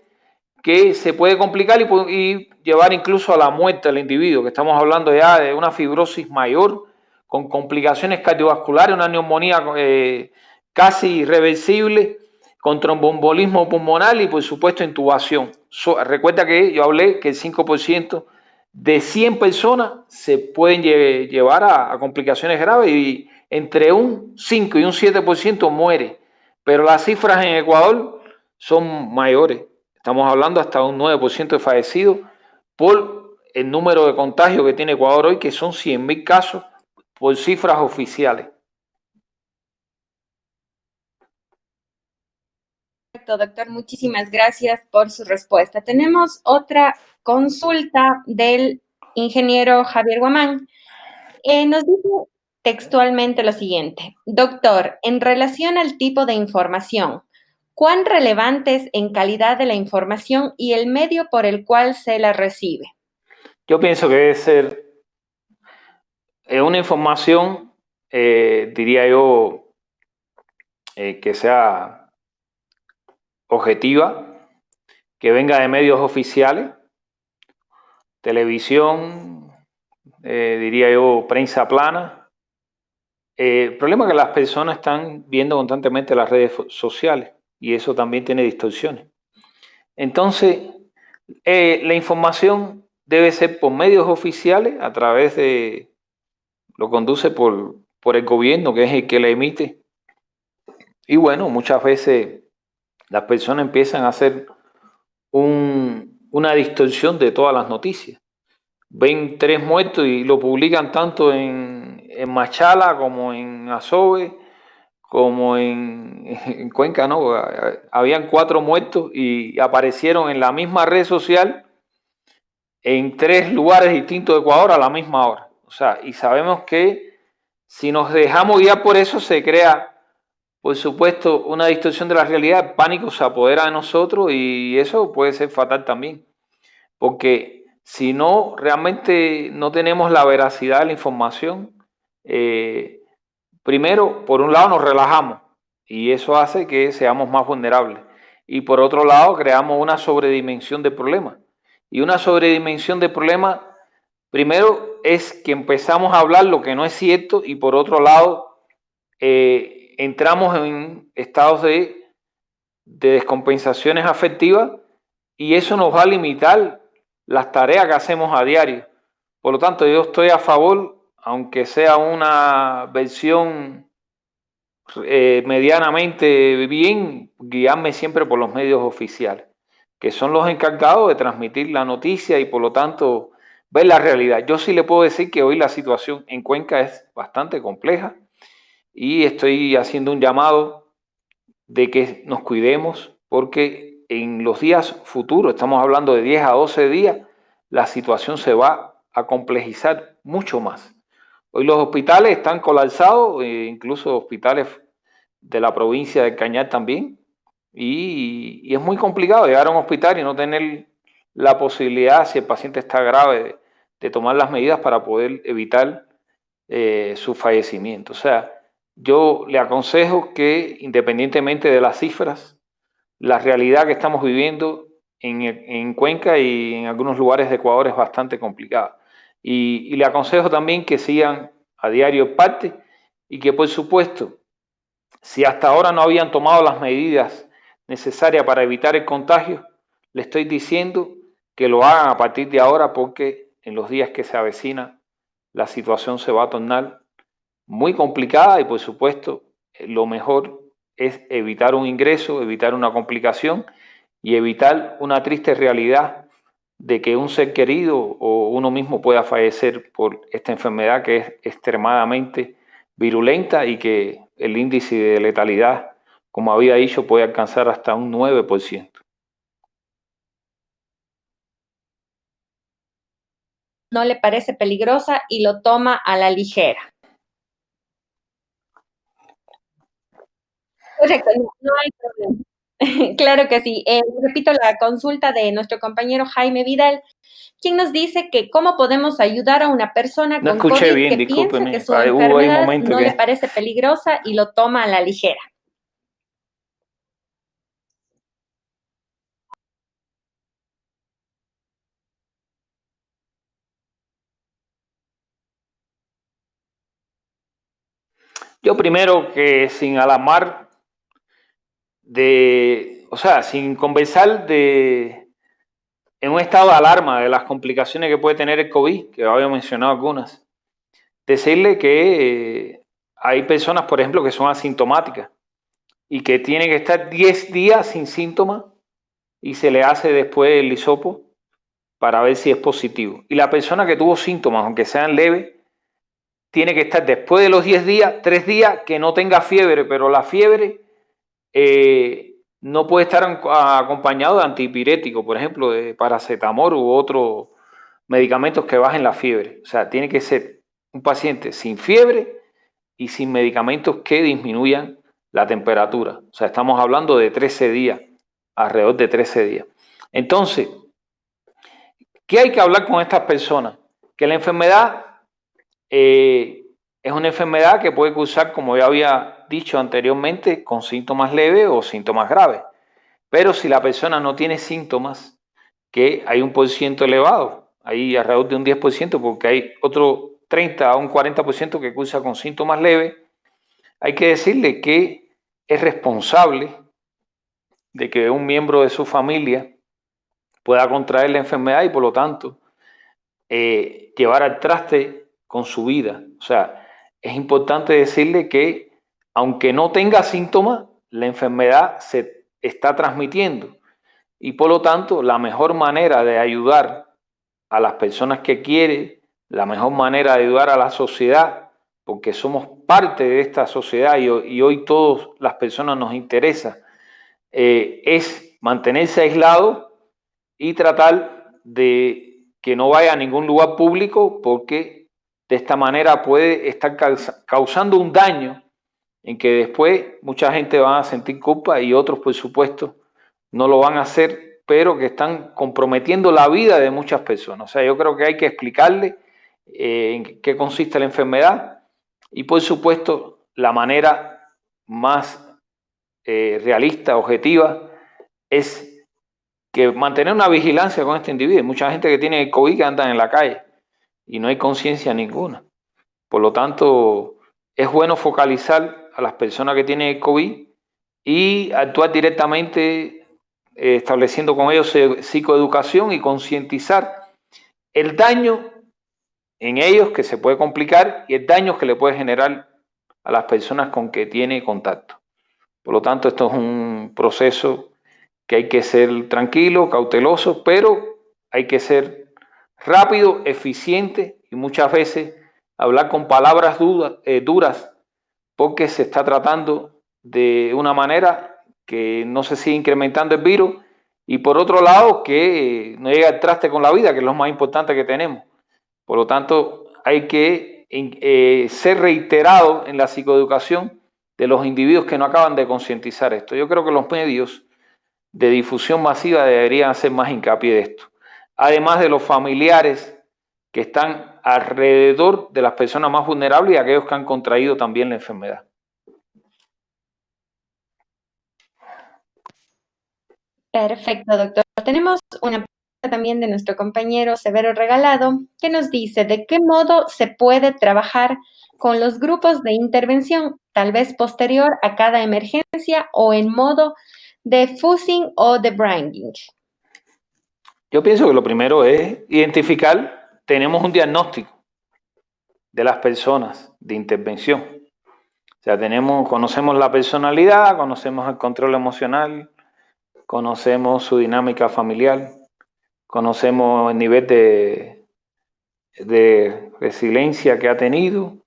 que se puede complicar y llevar incluso a la muerte al individuo, que estamos hablando ya de una fibrosis mayor, con complicaciones cardiovasculares, una neumonía casi irreversible, con tromboembolismo pulmonar y por supuesto intubación. Recuerda que yo hablé que el 5% de 100 personas se pueden llevar a complicaciones graves y entre un 5 y un 7% muere, pero las cifras en Ecuador son mayores. Estamos hablando hasta un 9% de fallecidos por el número de contagios que tiene Ecuador hoy, que son 100.000 casos por cifras oficiales. Perfecto, doctor. Muchísimas gracias por su respuesta. Tenemos otra consulta del ingeniero Javier Guamán. Nos dice textualmente lo siguiente. Doctor, en relación al tipo de información, ¿cuán relevante es en calidad de la información y el medio por el cual se la recibe? Yo pienso que debe ser una información, diría yo, que sea objetiva, que venga de medios oficiales, televisión, diría yo, prensa plana. El problema es que las personas están viendo constantemente las redes sociales y eso también tiene distorsiones. Entonces, la información debe ser por medios oficiales, a través lo conduce por el gobierno, que es el que la emite. Y bueno, muchas veces las personas empiezan a hacer una distorsión de todas las noticias. Ven 3 muertos y lo publican tanto en Machala como en Azobe, como en Cuenca, ¿no? Habían 4 muertos y aparecieron en la misma red social en 3 lugares distintos de Ecuador a la misma hora. O sea, y sabemos que si nos dejamos guiar por eso, se crea, por supuesto, una distorsión de la realidad, el pánico se apodera de nosotros y eso puede ser fatal también. Porque si no, realmente no tenemos la veracidad de la información, primero, por un lado nos relajamos y eso hace que seamos más vulnerables. Y por otro lado, creamos una sobredimensión de problemas. Y una sobredimensión de problemas, primero, es que empezamos a hablar lo que no es cierto y por otro lado, entramos en estados de descompensaciones afectivas y eso nos va a limitar las tareas que hacemos a diario. Por lo tanto, yo estoy a favor, aunque sea una versión medianamente bien, guiarme siempre por los medios oficiales, que son los encargados de transmitir la noticia y por lo tanto ver la realidad. Yo sí le puedo decir que hoy la situación en Cuenca es bastante compleja y estoy haciendo un llamado de que nos cuidemos porque en los días futuros, estamos hablando de 10 a 12 días, la situación se va a complejizar mucho más. Hoy los hospitales están colapsados, incluso hospitales de la provincia de Cañar también, y es muy complicado llegar a un hospital y no tener la posibilidad, si el paciente está grave, de tomar las medidas para poder evitar su fallecimiento. O sea, yo le aconsejo que independientemente de las cifras, la realidad que estamos viviendo en Cuenca y en algunos lugares de Ecuador es bastante complicada. Y le aconsejo también que sigan a diario parte y que por supuesto, si hasta ahora no habían tomado las medidas necesarias para evitar el contagio, le estoy diciendo que lo hagan a partir de ahora porque en los días que se avecina la situación se va a tornar muy complicada y por supuesto lo mejor es evitar un ingreso, evitar una complicación y evitar una triste realidad de que un ser querido o uno mismo pueda fallecer por esta enfermedad que es extremadamente virulenta y que el índice de letalidad, como había dicho, puede alcanzar hasta un 9%. No le parece peligrosa y lo toma a la ligera. Correcto, no hay problema. Claro que sí. Repito la consulta de nuestro compañero Jaime Vidal, quien nos dice que cómo podemos ayudar a una persona No con escuché COVID bien, que piensa que discúlpeme. su Hubo ahí un enfermedad momento no le que... parece peligrosa y lo toma a la ligera. Yo primero que sin alarmar o sea, sin conversar en un estado de alarma de las complicaciones que puede tener el COVID, que había mencionado algunas, decirle que hay personas, por ejemplo, que son asintomáticas y que tienen que estar 10 días sin síntomas y se le hace después el hisopo para ver si es positivo. Y la persona que tuvo síntomas, aunque sean leves, tiene que estar después de los 10 días, 3 días que no tenga fiebre, pero la fiebre no puede estar acompañado de antipirético, por ejemplo, de paracetamol u otros medicamentos que bajen la fiebre. O sea, tiene que ser un paciente sin fiebre y sin medicamentos que disminuyan la temperatura. O sea, estamos hablando de 13 días, alrededor de 13 días. Entonces, ¿qué hay que hablar con estas personas? Que la enfermedad es una enfermedad que puede cursar, como ya había dicho anteriormente, con síntomas leves o síntomas graves. Pero si la persona no tiene síntomas, que hay un porciento elevado, hay alrededor de un 10%, porque hay otro 30 a un 40% que cursa con síntomas leves, hay que decirle que es responsable de que un miembro de su familia pueda contraer la enfermedad y por lo tanto llevar al traste con su vida. O sea, es importante decirle que aunque no tenga síntomas, la enfermedad se está transmitiendo y por lo tanto la mejor manera de ayudar a las personas que quiere, la mejor manera de ayudar a la sociedad porque somos parte de esta sociedad y hoy todas las personas nos interesa, es mantenerse aislado y tratar de que no vaya a ningún lugar público, porque de esta manera puede estar causando un daño en que después mucha gente va a sentir culpa y otros, por supuesto, no lo van a hacer, pero que están comprometiendo la vida de muchas personas. O sea, yo creo que hay que explicarle en qué consiste la enfermedad y, por supuesto, la manera más realista, objetiva, es que mantener una vigilancia con este individuo. Hay mucha gente que tiene COVID que andan en la calle y no hay conciencia ninguna. Por lo tanto, es bueno focalizar a las personas que tienen COVID y actuar directamente estableciendo con ellos psicoeducación y concientizar el daño en ellos que se puede complicar y el daño que le puede generar a las personas con que tiene contacto. Por lo tanto, esto es un proceso que hay que ser tranquilo, cauteloso, pero hay que ser rápido, eficiente y muchas veces hablar con palabras duras, porque se está tratando de una manera que no se sigue incrementando el virus y por otro lado que no llega al traste con la vida, que es lo más importante que tenemos. Por lo tanto, hay que ser reiterado en la psicoeducación de los individuos que no acaban de concientizar esto. Yo creo que los medios de difusión masiva deberían hacer más hincapié de esto. Además de los familiares que están alrededor de las personas más vulnerables y aquellos que han contraído también la enfermedad. Perfecto, doctor. Tenemos una pregunta también de nuestro compañero Severo Regalado, que nos dice de qué modo se puede trabajar con los grupos de intervención, tal vez posterior a cada emergencia o en modo de fusing o de branding. Yo pienso que lo primero es identificar, tenemos un diagnóstico de las personas de intervención. O sea, conocemos la personalidad, conocemos el control emocional, conocemos su dinámica familiar, conocemos el nivel de resiliencia que ha tenido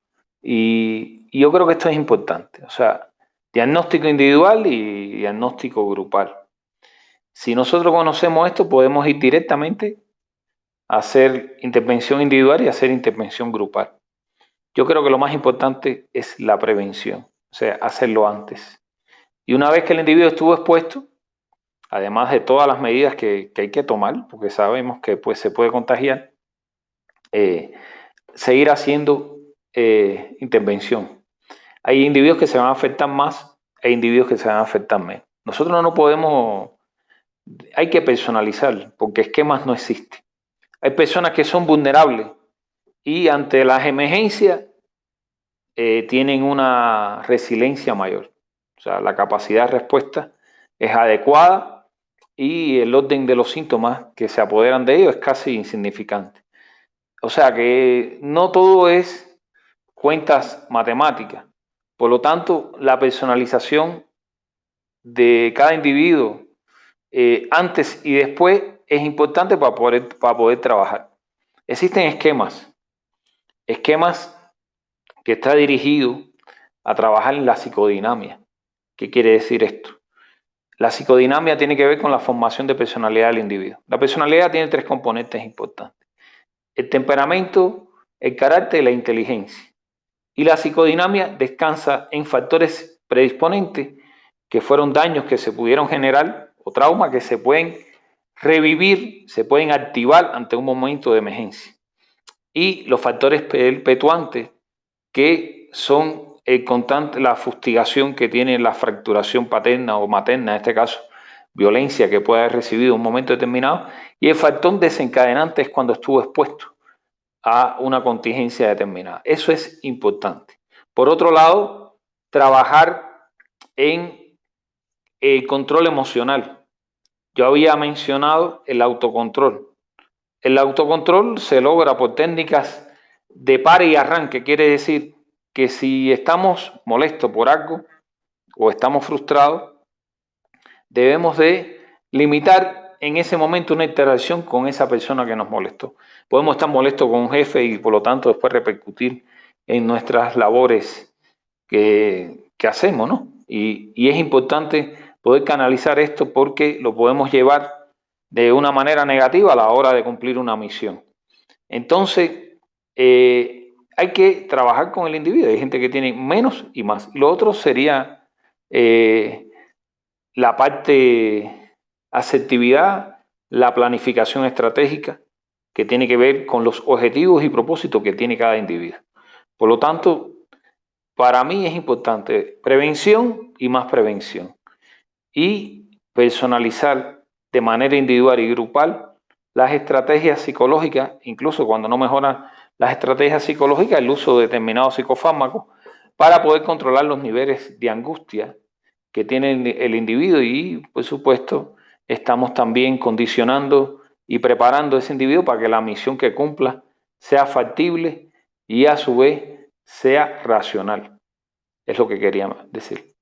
y yo creo que esto es importante. O sea, diagnóstico individual y diagnóstico grupal. Si nosotros conocemos esto, podemos ir directamente a hacer intervención individual y hacer intervención grupal. Yo creo que lo más importante es la prevención, o sea, hacerlo antes. Y una vez que el individuo estuvo expuesto, además de todas las medidas que hay que tomar, porque sabemos que pues, se puede contagiar, seguir haciendo intervención. Hay individuos que se van a afectar más e individuos que se van a afectar menos. Nosotros no podemos, hay que personalizar, porque esquemas no existen. Hay personas que son vulnerables y ante las emergencias tienen una resiliencia mayor. O sea, la capacidad de respuesta es adecuada y el orden de los síntomas que se apoderan de ellos es casi insignificante. O sea que no todo es cuentas matemáticas. Por lo tanto, la personalización de cada individuo antes y después es importante para poder trabajar. Existen esquemas que está dirigido a trabajar en la psicodinamia. ¿Qué quiere decir esto? La psicodinamia tiene que ver con la formación de personalidad del individuo. La personalidad tiene tres componentes importantes: el temperamento, el carácter y la inteligencia. Y la psicodinamia descansa en factores predisponentes que fueron daños que se pudieron generar o traumas que se pueden revivir, se pueden activar ante un momento de emergencia. Y los factores perpetuantes que son el constante, la fustigación que tiene la fracturación paterna o materna, en este caso violencia que puede haber recibido en un momento determinado, y el factor desencadenante es cuando estuvo expuesto a una contingencia determinada. Eso es importante. Por otro lado, trabajar en el control emocional. Yo había mencionado el autocontrol. El autocontrol se logra por técnicas de pare y arranque. Quiere decir que si estamos molestos por algo o estamos frustrados, debemos de limitar en ese momento una interacción con esa persona que nos molestó. Podemos estar molestos con un jefe y por lo tanto después repercutir en nuestras labores que hacemos, ¿no? Y es importante poder canalizar esto porque lo podemos llevar de una manera negativa a la hora de cumplir una misión. Entonces, hay que trabajar con el individuo. Hay gente que tiene menos y más. Y lo otro sería la parte asertividad, la planificación estratégica, que tiene que ver con los objetivos y propósitos que tiene cada individuo. Por lo tanto, para mí es importante prevención y más prevención. Y personalizar de manera individual y grupal las estrategias psicológicas, incluso cuando no mejoran las estrategias psicológicas, el uso de determinados psicofármacos para poder controlar los niveles de angustia que tiene el individuo y, por supuesto, estamos también condicionando y preparando a ese individuo para que la misión que cumpla sea factible y a su vez sea racional. Es lo que quería decir.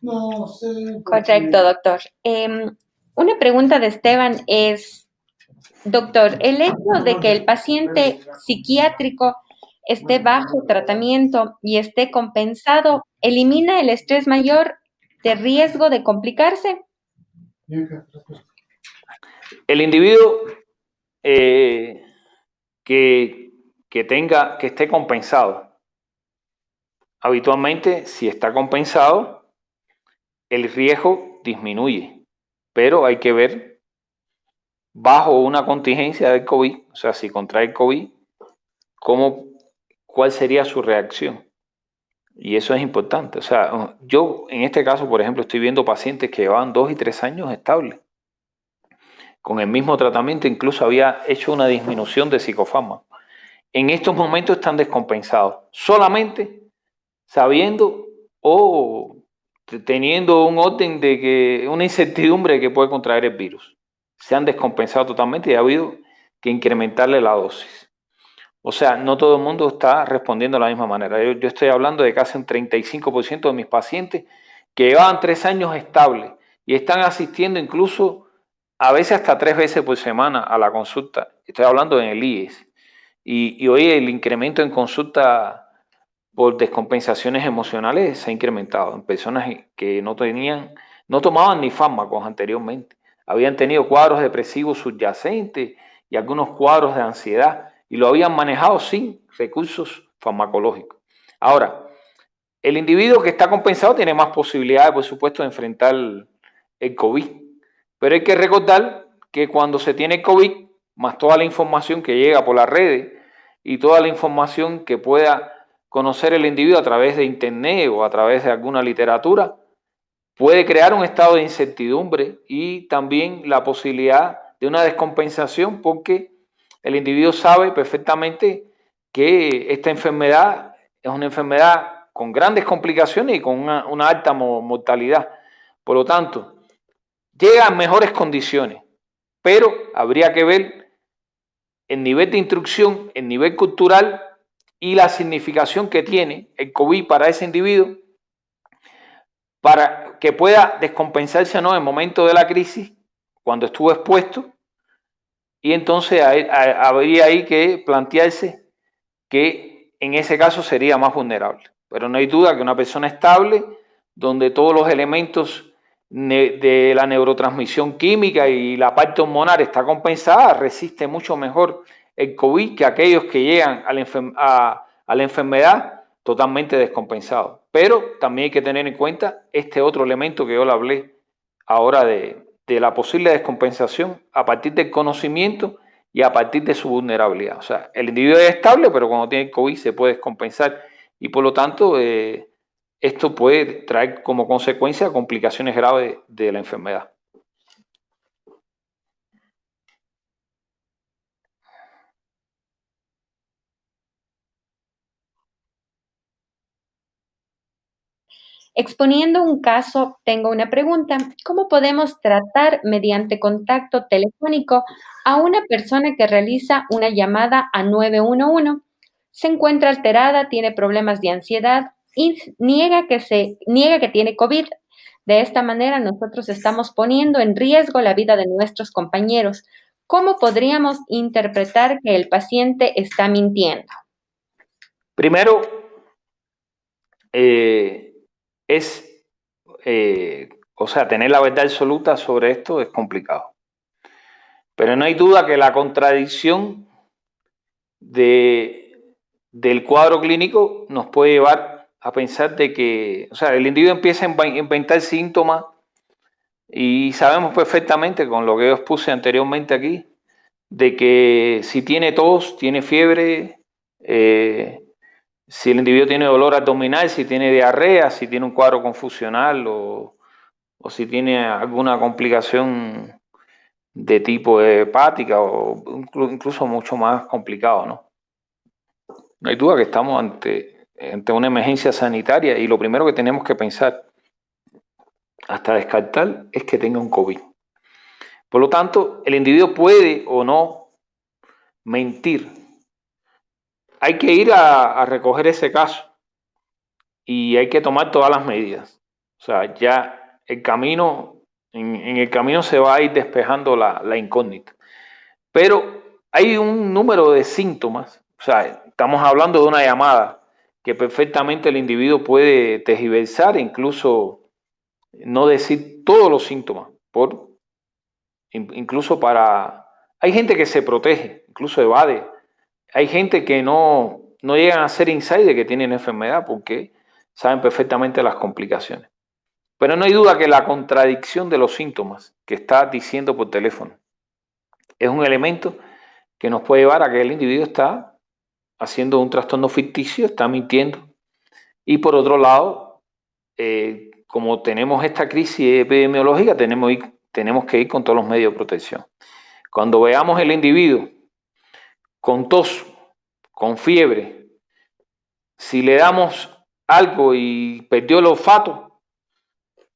No sé. Correcto, doctor. Una pregunta de Esteban es, doctor, ¿el hecho de que el paciente psiquiátrico esté bajo tratamiento y esté compensado elimina el estrés mayor de riesgo de complicarse? El individuo que esté compensado, habitualmente, si está compensado, el riesgo disminuye, pero hay que ver bajo una contingencia del COVID, o sea, si contrae el COVID, cuál sería su reacción. Y eso es importante. O sea, yo en este caso, por ejemplo, estoy viendo pacientes que llevaban 2 y 3 años estables. Con el mismo tratamiento, incluso había hecho una disminución de psicofármacos. En estos momentos están descompensados, solamente sabiendo o teniendo un orden de que una incertidumbre de que puede contraer el virus. Se han descompensado totalmente y ha habido que incrementarle la dosis. O sea, no todo el mundo está respondiendo de la misma manera. Yo estoy hablando de casi un 35% de mis pacientes que llevaban 3 años estables y están asistiendo incluso a veces hasta 3 veces por semana a la consulta. Estoy hablando en el IES. Y hoy el incremento en consulta por descompensaciones emocionales se ha incrementado en personas que no tomaban ni fármacos anteriormente. Habían tenido cuadros depresivos subyacentes y algunos cuadros de ansiedad y lo habían manejado sin recursos farmacológicos. Ahora, el individuo que está compensado tiene más posibilidades, por supuesto, de enfrentar el COVID. Pero hay que recordar que cuando se tiene COVID, más toda la información que llega por las redes y toda la información que pueda conocer el individuo a través de internet o a través de alguna literatura, puede crear un estado de incertidumbre y también la posibilidad de una descompensación porque el individuo sabe perfectamente que esta enfermedad es una enfermedad con grandes complicaciones y con una alta mortalidad. Por lo tanto, llega en mejores condiciones, pero habría que ver el nivel de instrucción, el nivel cultural y la significación que tiene el COVID para ese individuo para que pueda descompensarse o no en el momento de la crisis, cuando estuvo expuesto, y entonces habría ahí que plantearse que en ese caso sería más vulnerable. Pero no hay duda que una persona estable, donde todos los elementos de la neurotransmisión química y la parte hormonal está compensada, resiste mucho mejor el COVID que aquellos que llegan a la enfermedad totalmente descompensados. Pero también hay que tener en cuenta este otro elemento que yo le hablé ahora de la posible descompensación a partir del conocimiento y a partir de su vulnerabilidad. O sea, el individuo es estable, pero cuando tiene COVID se puede descompensar y por lo tanto esto puede traer como consecuencia complicaciones graves de la enfermedad. Exponiendo un caso, tengo una pregunta. ¿Cómo podemos tratar mediante contacto telefónico a una persona que realiza una llamada a 911? Se encuentra alterada, tiene problemas de ansiedad y niega que tiene COVID. De esta manera nosotros estamos poniendo en riesgo la vida de nuestros compañeros. ¿cómo podríamos interpretar que el paciente está mintiendo? Primero, tener la verdad absoluta sobre esto es complicado. Pero no hay duda que la contradicción del cuadro clínico nos puede llevar a pensar de que, el individuo empieza a inventar síntomas y sabemos perfectamente, con lo que yo expuse anteriormente aquí, de que si tiene tos, tiene fiebre, si el individuo tiene dolor abdominal, si tiene diarrea, si tiene un cuadro confusional o si tiene alguna complicación de tipo hepática o incluso mucho más complicado, ¿no? No hay duda que estamos ante una emergencia sanitaria y lo primero que tenemos que pensar hasta descartar es que tenga un COVID. Por lo tanto, el individuo puede o no mentir. Hay que ir a recoger ese caso y hay que tomar todas las medidas. O sea, ya el camino, en el camino se va a ir despejando la incógnita. Pero hay un número de síntomas, o sea, estamos hablando de una llamada que perfectamente el individuo puede tergiversar, incluso no decir todos los síntomas, incluso para... Hay gente que se protege, incluso evade. Hay gente que no llegan a ser insider que tienen enfermedad porque saben perfectamente las complicaciones. Pero no hay duda que la contradicción de los síntomas que está diciendo por teléfono es un elemento que nos puede llevar a que el individuo está haciendo un trastorno ficticio, está mintiendo. Y por otro lado, como tenemos esta crisis epidemiológica, tenemos que ir con todos los medios de protección. Cuando veamos el individuo con tos, con fiebre, si le damos algo y perdió el olfato,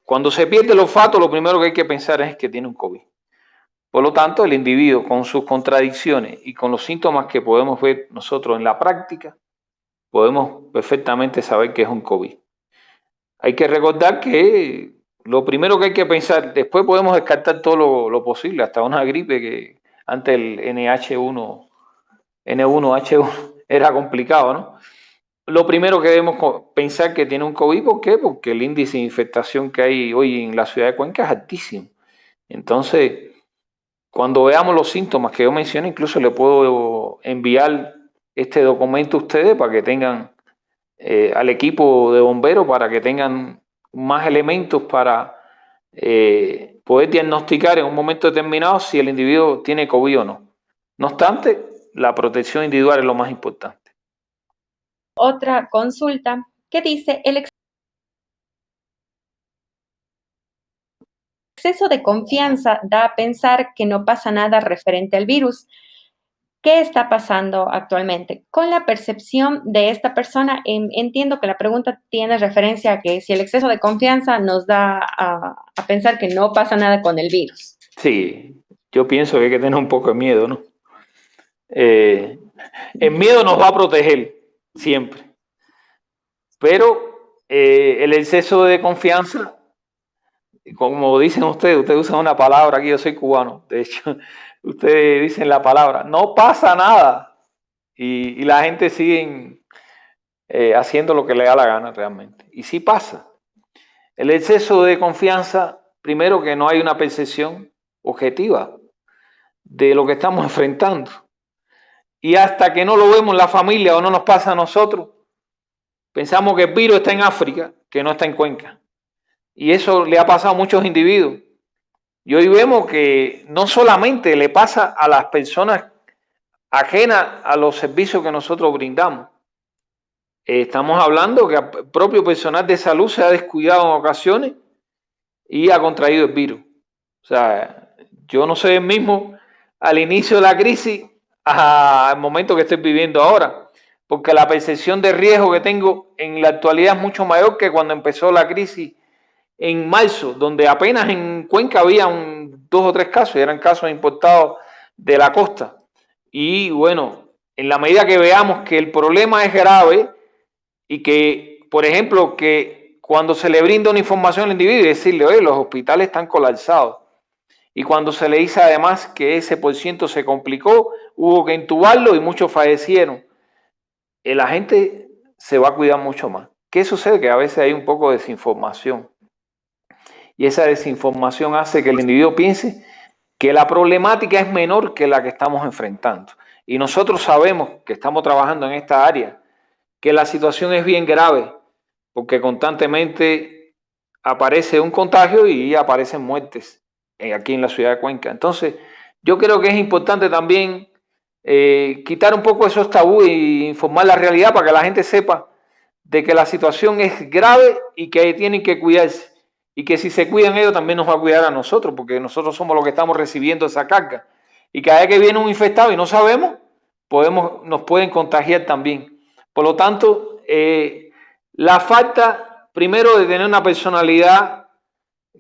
cuando se pierde el olfato, lo primero que hay que pensar es que tiene un COVID. Por lo tanto, el individuo con sus contradicciones y con los síntomas que podemos ver nosotros en la práctica, podemos perfectamente saber que es un COVID. Hay que recordar que lo primero que hay que pensar, después podemos descartar todo lo posible, hasta una gripe que antes el N1H1 era complicado, ¿no? Lo primero que debemos pensar que tiene un COVID, ¿por qué? Porque el índice de infectación que hay hoy en la ciudad de Cuenca es altísimo. Entonces, cuando veamos los síntomas que yo mencioné, incluso le puedo enviar este documento a ustedes para que tengan al equipo de bomberos, para que tengan más elementos para poder diagnosticar en un momento determinado si el individuo tiene COVID o no. No obstante, la protección individual es lo más importante. Otra consulta que dice, el exceso de confianza da a pensar que no pasa nada referente al virus. ¿Qué está pasando actualmente? Con la percepción de esta persona, entiendo que la pregunta tiene referencia a que si el exceso de confianza nos da a pensar que no pasa nada con el virus. Sí, yo pienso que hay que tener un poco de miedo, ¿no? El miedo nos va a proteger siempre, pero el exceso de confianza, como dicen ustedes usan una palabra aquí, yo soy cubano, de hecho, ustedes dicen la palabra, no pasa nada, y la gente sigue haciendo lo que le da la gana realmente, y sí pasa. El exceso de confianza, primero que no hay una percepción objetiva de lo que estamos enfrentando. Y hasta que no lo vemos en la familia o no nos pasa a nosotros, pensamos que el virus está en África, que no está en Cuenca. Y eso le ha pasado a muchos individuos. Y hoy vemos que no solamente le pasa a las personas ajenas a los servicios que nosotros brindamos. Estamos hablando que el propio personal de salud se ha descuidado en ocasiones y ha contraído el virus. O sea, yo no soy el mismo al inicio de la crisis al momento que estoy viviendo ahora, porque la percepción de riesgo que tengo en la actualidad es mucho mayor que cuando empezó la crisis en marzo, donde apenas en Cuenca había 2 o 3 casos, y eran casos importados de la costa. Y bueno, en la medida que veamos que el problema es grave y que, por ejemplo, que cuando se le brinda una información al individuo y decirle, oye, los hospitales están colapsados, Y cuando se le dice además que ese % se complicó, hubo que intubarlo y muchos fallecieron, la gente se va a cuidar mucho más. ¿Qué sucede? Que a veces hay un poco de desinformación. Y esa desinformación hace que el individuo piense que la problemática es menor que la que estamos enfrentando. Y nosotros sabemos que estamos trabajando en esta área, que la situación es bien grave, porque constantemente aparece un contagio y aparecen muertes aquí en la ciudad de Cuenca. Entonces, yo creo que es importante también quitar un poco esos tabúes y informar la realidad para que la gente sepa de que la situación es grave y que tienen que cuidarse. Y que si se cuidan ellos, también nos va a cuidar a nosotros, porque nosotros somos los que estamos recibiendo esa carga. Y cada vez que viene un infectado y no sabemos, nos pueden contagiar también. Por lo tanto, la falta, primero, de tener una personalidad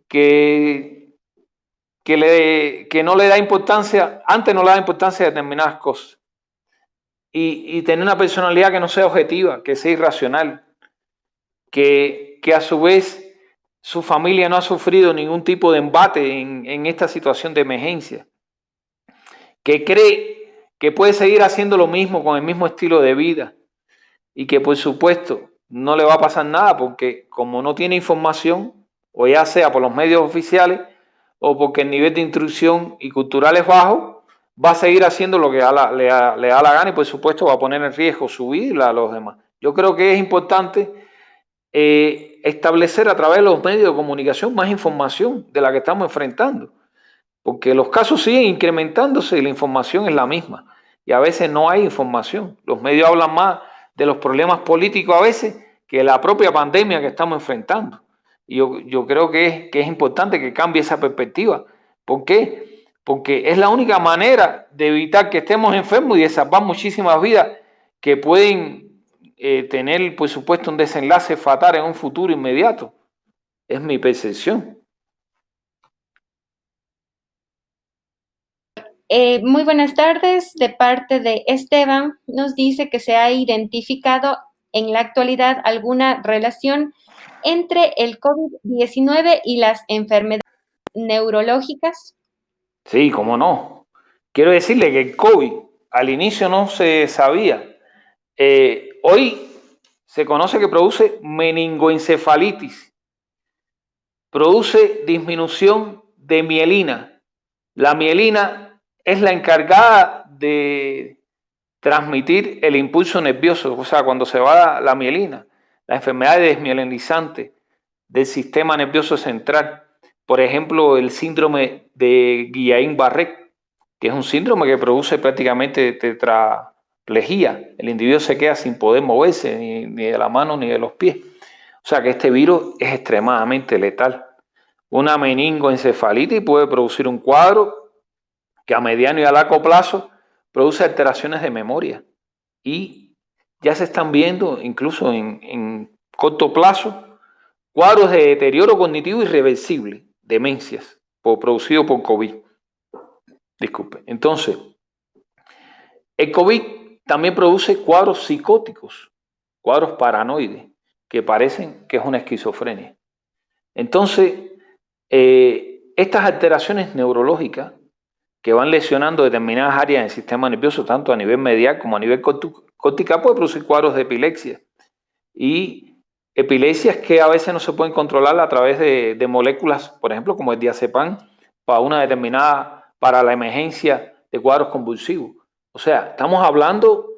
que no le da importancia, antes no le da importancia a determinadas cosas. Y tener una personalidad que no sea objetiva, que sea irracional, que a su vez su familia no ha sufrido ningún tipo de embate en esta situación de emergencia, que cree que puede seguir haciendo lo mismo con el mismo estilo de vida y que por supuesto no le va a pasar nada porque como no tiene información, o ya sea por los medios oficiales o porque el nivel de instrucción y cultural es bajo, va a seguir haciendo lo que le da la gana y por supuesto va a poner en riesgo su vida y la de los demás. Yo creo que es importante establecer a través de los medios de comunicación más información de la que estamos enfrentando, porque los casos siguen incrementándose y la información es la misma y a veces no hay información. Los medios hablan más de los problemas políticos a veces que la propia pandemia que estamos enfrentando. Y yo creo que es importante que cambie esa perspectiva. ¿Por qué? Porque es la única manera de evitar que estemos enfermos y de salvar muchísimas vidas que pueden tener, por supuesto, un desenlace fatal en un futuro inmediato. Es mi percepción. Muy buenas tardes. De parte de Esteban, nos dice que se ha identificado en la actualidad alguna relación entre el COVID-19 y las enfermedades neurológicas. Sí, cómo no. Quiero decirle que el COVID al inicio no se sabía. Hoy se conoce que produce meningoencefalitis, produce disminución de mielina. La mielina es la encargada de transmitir el impulso nervioso, o sea, cuando se va la mielina, la enfermedad desmielinizante del sistema nervioso central. Por ejemplo, el síndrome de Guillain-Barré, que es un síndrome que produce prácticamente tetraplegia. El individuo se queda sin poder moverse ni de la mano ni de los pies. O sea que este virus es extremadamente letal. Una meningoencefalitis puede producir un cuadro que a mediano y a largo plazo produce alteraciones de memoria. Y ya se están viendo, incluso en corto plazo, cuadros de deterioro cognitivo irreversible, demencias, producido por COVID. Disculpe. Entonces, el COVID también produce cuadros psicóticos, cuadros paranoides, que parecen que es una esquizofrenia. Entonces, estas alteraciones neurológicas que van lesionando determinadas áreas del sistema nervioso, tanto a nivel medial como a nivel cortical, puede producir cuadros de epilepsia. Y epilepsias que a veces no se pueden controlar a través de moléculas, por ejemplo, como el diazepam, para una determinada, para la emergencia de cuadros convulsivos. O sea, estamos hablando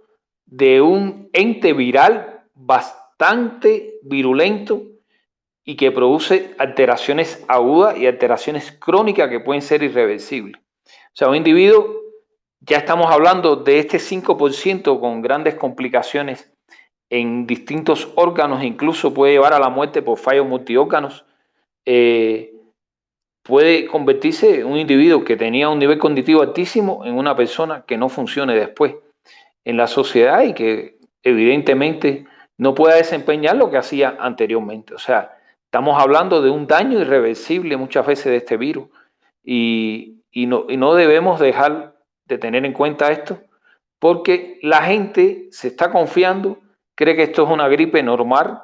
de un ente viral bastante virulento y que produce alteraciones agudas y alteraciones crónicas que pueden ser irreversibles. O sea, un individuo, ya estamos hablando de este 5% con grandes complicaciones en distintos órganos, incluso puede llevar a la muerte por fallos multiórganos, puede convertirse en un individuo que tenía un nivel cognitivo altísimo en una persona que no funcione después en la sociedad y que evidentemente no pueda desempeñar lo que hacía anteriormente. O sea, estamos hablando de un daño irreversible muchas veces de este virus y no debemos dejar de tener en cuenta esto porque la gente se está confiando, cree que esto es una gripe normal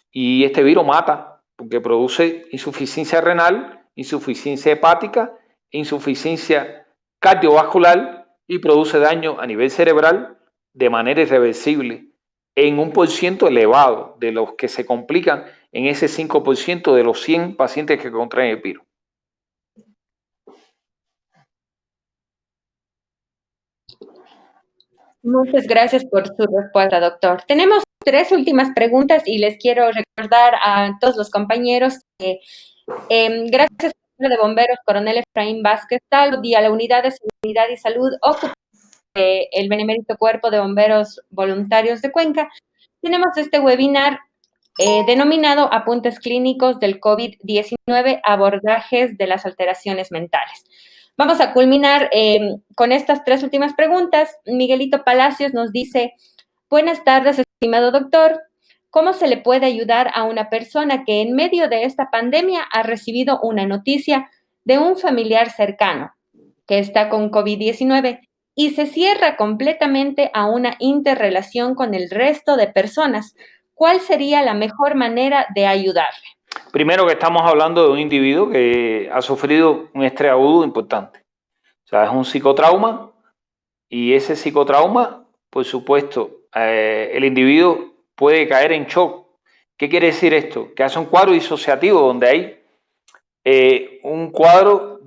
y este virus mata porque produce insuficiencia renal, insuficiencia hepática insuficiencia cardiovascular y produce daño a nivel cerebral de manera irreversible en un % elevado de los que se complican en ese 5% de los 100 pacientes que contraen el virus. Muchas gracias por su respuesta, doctor. Tenemos 3 últimas preguntas y les quiero recordar a todos los compañeros que gracias al de Bomberos Coronel Efraín Vázquez Talvo y a la Unidad de Seguridad y Salud ocupada el Benemérito Cuerpo de Bomberos Voluntarios de Cuenca, tenemos este webinar denominado Apuntes Clínicos del COVID-19, abordajes de las alteraciones mentales. Vamos a culminar con estas 3 últimas preguntas. Miguelito Palacios nos dice, buenas tardes, estimado doctor. ¿Cómo se le puede ayudar a una persona que en medio de esta pandemia ha recibido una noticia de un familiar cercano que está con COVID-19 y se cierra completamente a una interrelación con el resto de personas? ¿Cuál sería la mejor manera de ayudarle? Primero que estamos hablando de un individuo que ha sufrido un estrés agudo importante. O sea, es un psicotrauma y ese psicotrauma, por supuesto, el individuo puede caer en shock. ¿Qué quiere decir esto? Que hace un cuadro disociativo donde hay un cuadro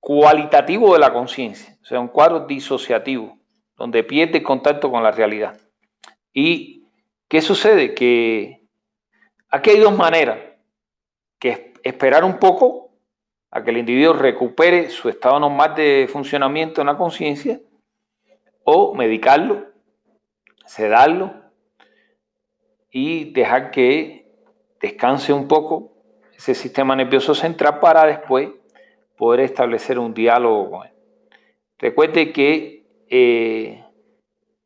cualitativo de la conciencia, o sea, un cuadro disociativo, donde pierde el contacto con la realidad. ¿Y qué sucede? Que aquí hay 2 maneras, que es esperar un poco a que el individuo recupere su estado normal de funcionamiento en la conciencia, o medicarlo, sedarlo y dejar que descanse un poco ese sistema nervioso central para después poder establecer un diálogo con él. Recuerde que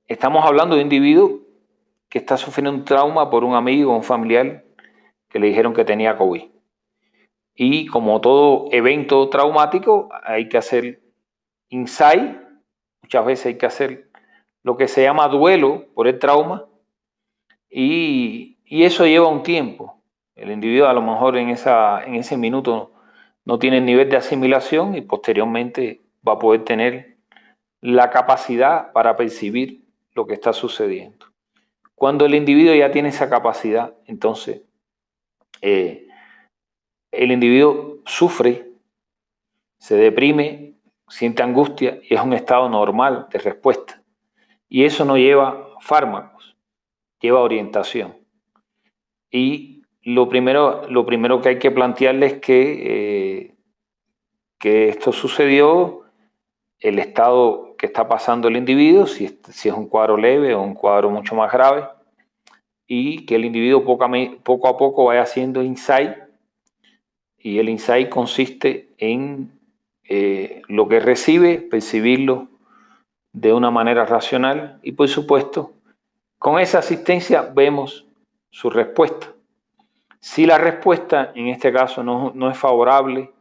estamos hablando de un individuo que está sufriendo un trauma por un amigo o un familiar que le dijeron que tenía COVID. Y como todo evento traumático, hay que hacer insight, muchas veces hay que hacer lo que se llama duelo por el trauma, y eso lleva un tiempo. El individuo a lo mejor en ese minuto no tiene el nivel de asimilación y posteriormente va a poder tener la capacidad para percibir lo que está sucediendo. Cuando el individuo ya tiene esa capacidad, entonces el individuo sufre, se deprime, siente angustia y es un estado normal de respuesta. Y eso no lleva fármacos, lleva orientación. Y lo primero que hay que plantearles es que esto sucedió, el estado que está pasando el individuo, si es un cuadro leve o un cuadro mucho más grave, y que el individuo poco a poco vaya haciendo insight, y el insight consiste en lo que recibe, percibirlo de una manera racional y, por supuesto, con esa asistencia vemos su respuesta. Si la respuesta en este caso no es favorable,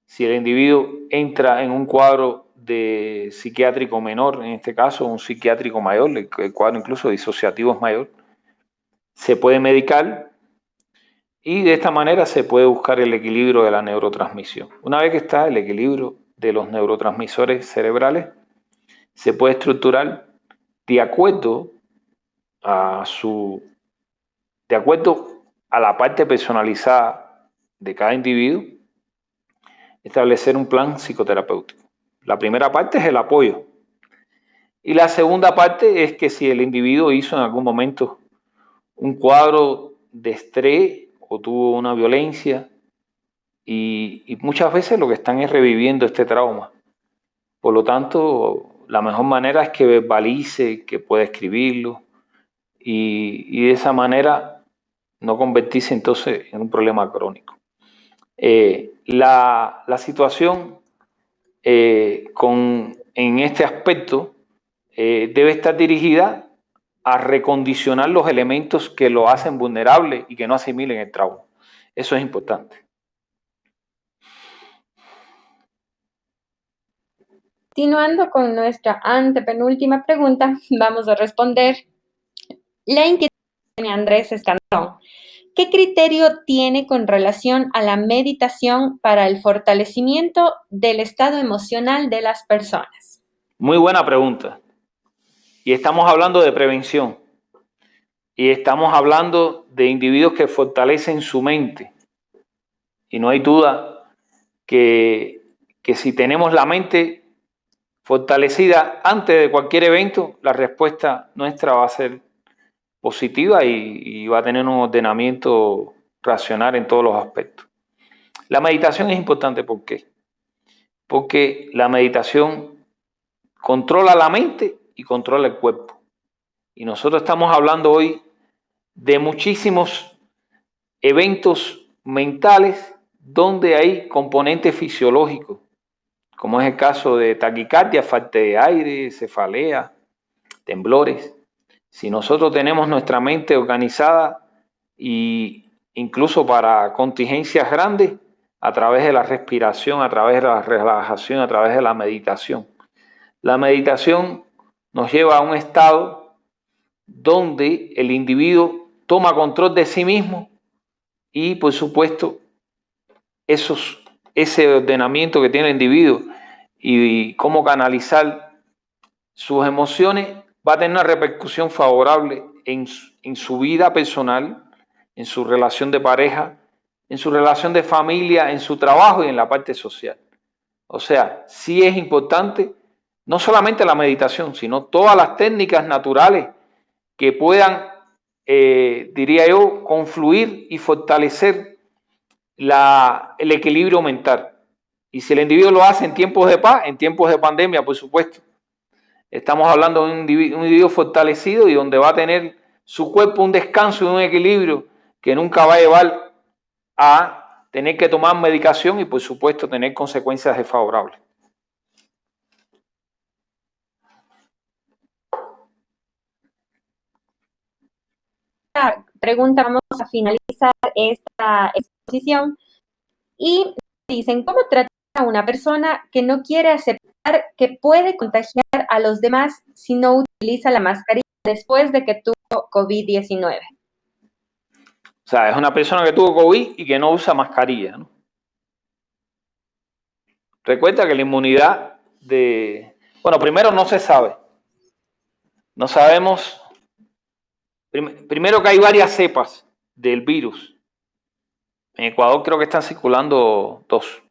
si el individuo entra en un cuadro de psiquiátrico menor, en este caso un psiquiátrico mayor, el cuadro incluso disociativo es mayor, se puede medicar y de esta manera se puede buscar el equilibrio de la neurotransmisión. Una vez que está el equilibrio de los neurotransmisores cerebrales, se puede estructurar de acuerdo a la parte personalizada de cada individuo, establecer un plan psicoterapéutico. La primera parte es el apoyo. Y la segunda parte es que si el individuo hizo en algún momento un cuadro de estrés o tuvo una violencia, y muchas veces lo que están es reviviendo este trauma. Por lo tanto, la mejor manera es que verbalice, que pueda escribirlo y de esa manera no convertirse entonces en un problema crónico. La situación en este aspecto debe estar dirigida a recondicionar los elementos que lo hacen vulnerable y que no asimilen el trauma. Eso es importante. Continuando con nuestra antepenúltima pregunta, vamos a responder la inquietud de Andrés Escandón, ¿qué criterio tiene con relación a la meditación para el fortalecimiento del estado emocional de las personas? Muy buena pregunta. Y estamos hablando de prevención. Y estamos hablando de individuos que fortalecen su mente. Y no hay duda que si tenemos la mente fortalecida antes de cualquier evento, la respuesta nuestra va a ser positiva y va a tener un ordenamiento racional en todos los aspectos. La meditación es importante, ¿por qué? Porque la meditación controla la mente y controla el cuerpo. Y nosotros estamos hablando hoy de muchísimos eventos mentales donde hay componentes fisiológicos, como es el caso de taquicardia, falta de aire, cefalea, temblores. Si nosotros tenemos nuestra mente organizada y incluso para contingencias grandes, a través de la respiración, a través de la relajación, a través de la meditación. La meditación nos lleva a un estado donde el individuo toma control de sí mismo y, por supuesto, ese ordenamiento que tiene el individuo y cómo canalizar sus emociones va a tener una repercusión favorable en su vida personal, en su relación de pareja, en su relación de familia, en su trabajo y en la parte social. O sea, sí es importante no solamente la meditación, sino todas las técnicas naturales que puedan, diría yo, confluir y fortalecer el equilibrio mental. Y si el individuo lo hace en tiempos de paz, en tiempos de pandemia, por supuesto, estamos hablando de un individuo fortalecido y donde va a tener su cuerpo un descanso y un equilibrio que nunca va a llevar a tener que tomar medicación y, por supuesto, tener consecuencias desfavorables. Pregunta, vamos a finalizar esta exposición y dicen, ¿cómo tratar a una persona que no quiere aceptar que puede contagiar a los demás si no utiliza la mascarilla después de que tuvo COVID-19? O sea, es una persona que tuvo COVID y que no usa mascarilla, ¿no? Recuerda que la inmunidad bueno, primero no se sabe. No sabemos, primero que hay varias cepas del virus. En Ecuador creo que están circulando 2.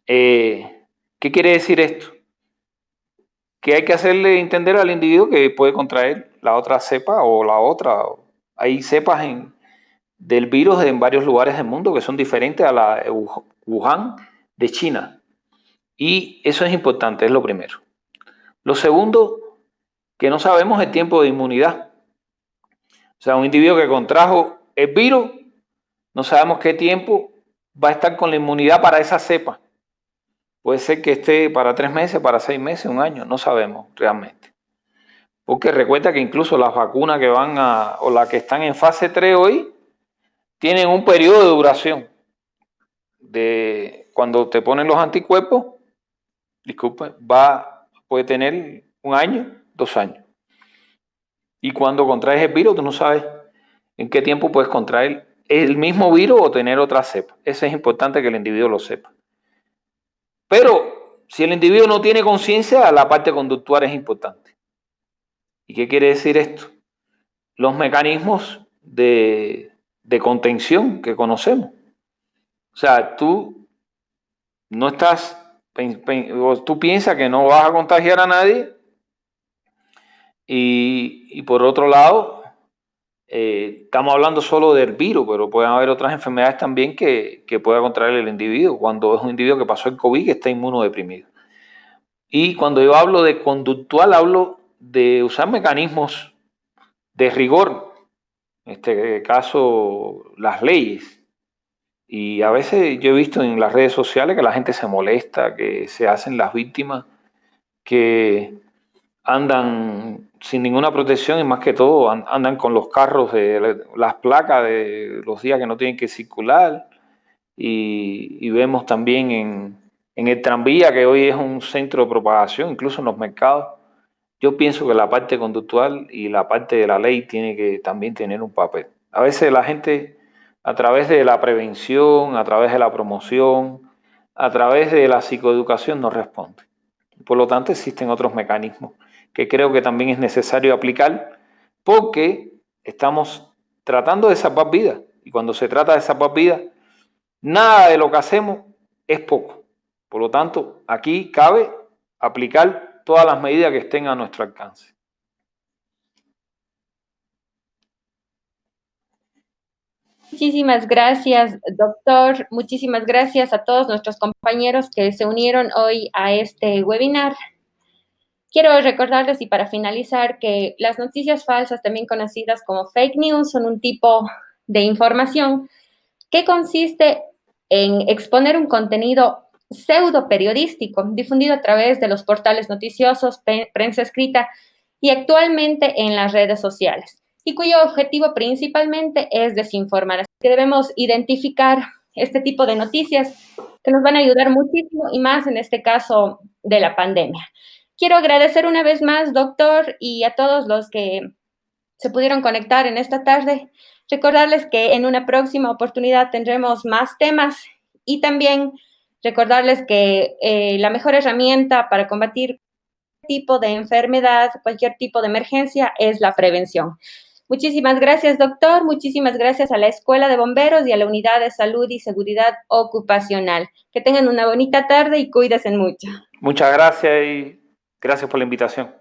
¿Qué quiere decir esto? Que hay que hacerle entender al individuo que puede contraer la otra cepa o la otra. Hay cepas del virus en varios lugares del mundo que son diferentes a la de Wuhan de China. Y eso es importante, es lo primero. Lo segundo, que no sabemos el tiempo de inmunidad. O sea, un individuo que contrajo el virus, no sabemos qué tiempo va a estar con la inmunidad para esa cepa. Puede ser que esté para 3 meses, para 6 meses, 1 año, no sabemos realmente. Porque recuerda que incluso las vacunas que van o las que están en fase 3 hoy, tienen un periodo de duración. De cuando te ponen los anticuerpos, puede tener 1 año, 2 años. Y cuando contraes el virus, tú no sabes en qué tiempo puedes contraer el mismo virus o tener otra cepa. Eso es importante que el individuo lo sepa. Pero si el individuo no tiene conciencia, la parte conductual es importante. ¿Y qué quiere decir esto? Los mecanismos de contención que conocemos. O sea, tú no estás, tú piensas que no vas a contagiar a nadie y por otro lado, estamos hablando solo del virus, pero pueden haber otras enfermedades también que pueda contraer el individuo cuando es un individuo que pasó el COVID que está inmunodeprimido. Y cuando yo hablo de conductual, hablo de usar mecanismos de rigor, en este caso las leyes. Y a veces yo he visto en las redes sociales que la gente se molesta, que se hacen las víctimas, que andan sin ninguna protección y más que todo andan con los carros, las placas de los días que no tienen que circular. Y vemos también en el tranvía, que hoy es un centro de propagación, incluso en los mercados. Yo pienso que la parte conductual y la parte de la ley tiene que también tener un papel. A veces la gente a través de la prevención, a través de la promoción, a través de la psicoeducación no responde. Por lo tanto, existen otros mecanismos que creo que también es necesario aplicar porque estamos tratando de salvar vidas. Y cuando se trata de salvar vidas, nada de lo que hacemos es poco. Por lo tanto, aquí cabe aplicar todas las medidas que estén a nuestro alcance. Muchísimas gracias, doctor. Muchísimas gracias a todos nuestros compañeros que se unieron hoy a este webinar. Quiero recordarles y para finalizar que las noticias falsas, también conocidas como fake news, son un tipo de información que consiste en exponer un contenido pseudo periodístico difundido a través de los portales noticiosos, prensa escrita y actualmente en las redes sociales, y cuyo objetivo principalmente es desinformar. Así que debemos identificar este tipo de noticias que nos van a ayudar muchísimo y más en este caso de la pandemia. Quiero agradecer una vez más, doctor, y a todos los que se pudieron conectar en esta tarde. Recordarles que en una próxima oportunidad tendremos más temas y también recordarles que la mejor herramienta para combatir cualquier tipo de enfermedad, cualquier tipo de emergencia es la prevención. Muchísimas gracias, doctor. Muchísimas gracias a la Escuela de Bomberos y a la Unidad de Salud y Seguridad Ocupacional. Que tengan una bonita tarde y cuídense mucho. Muchas gracias y gracias por la invitación.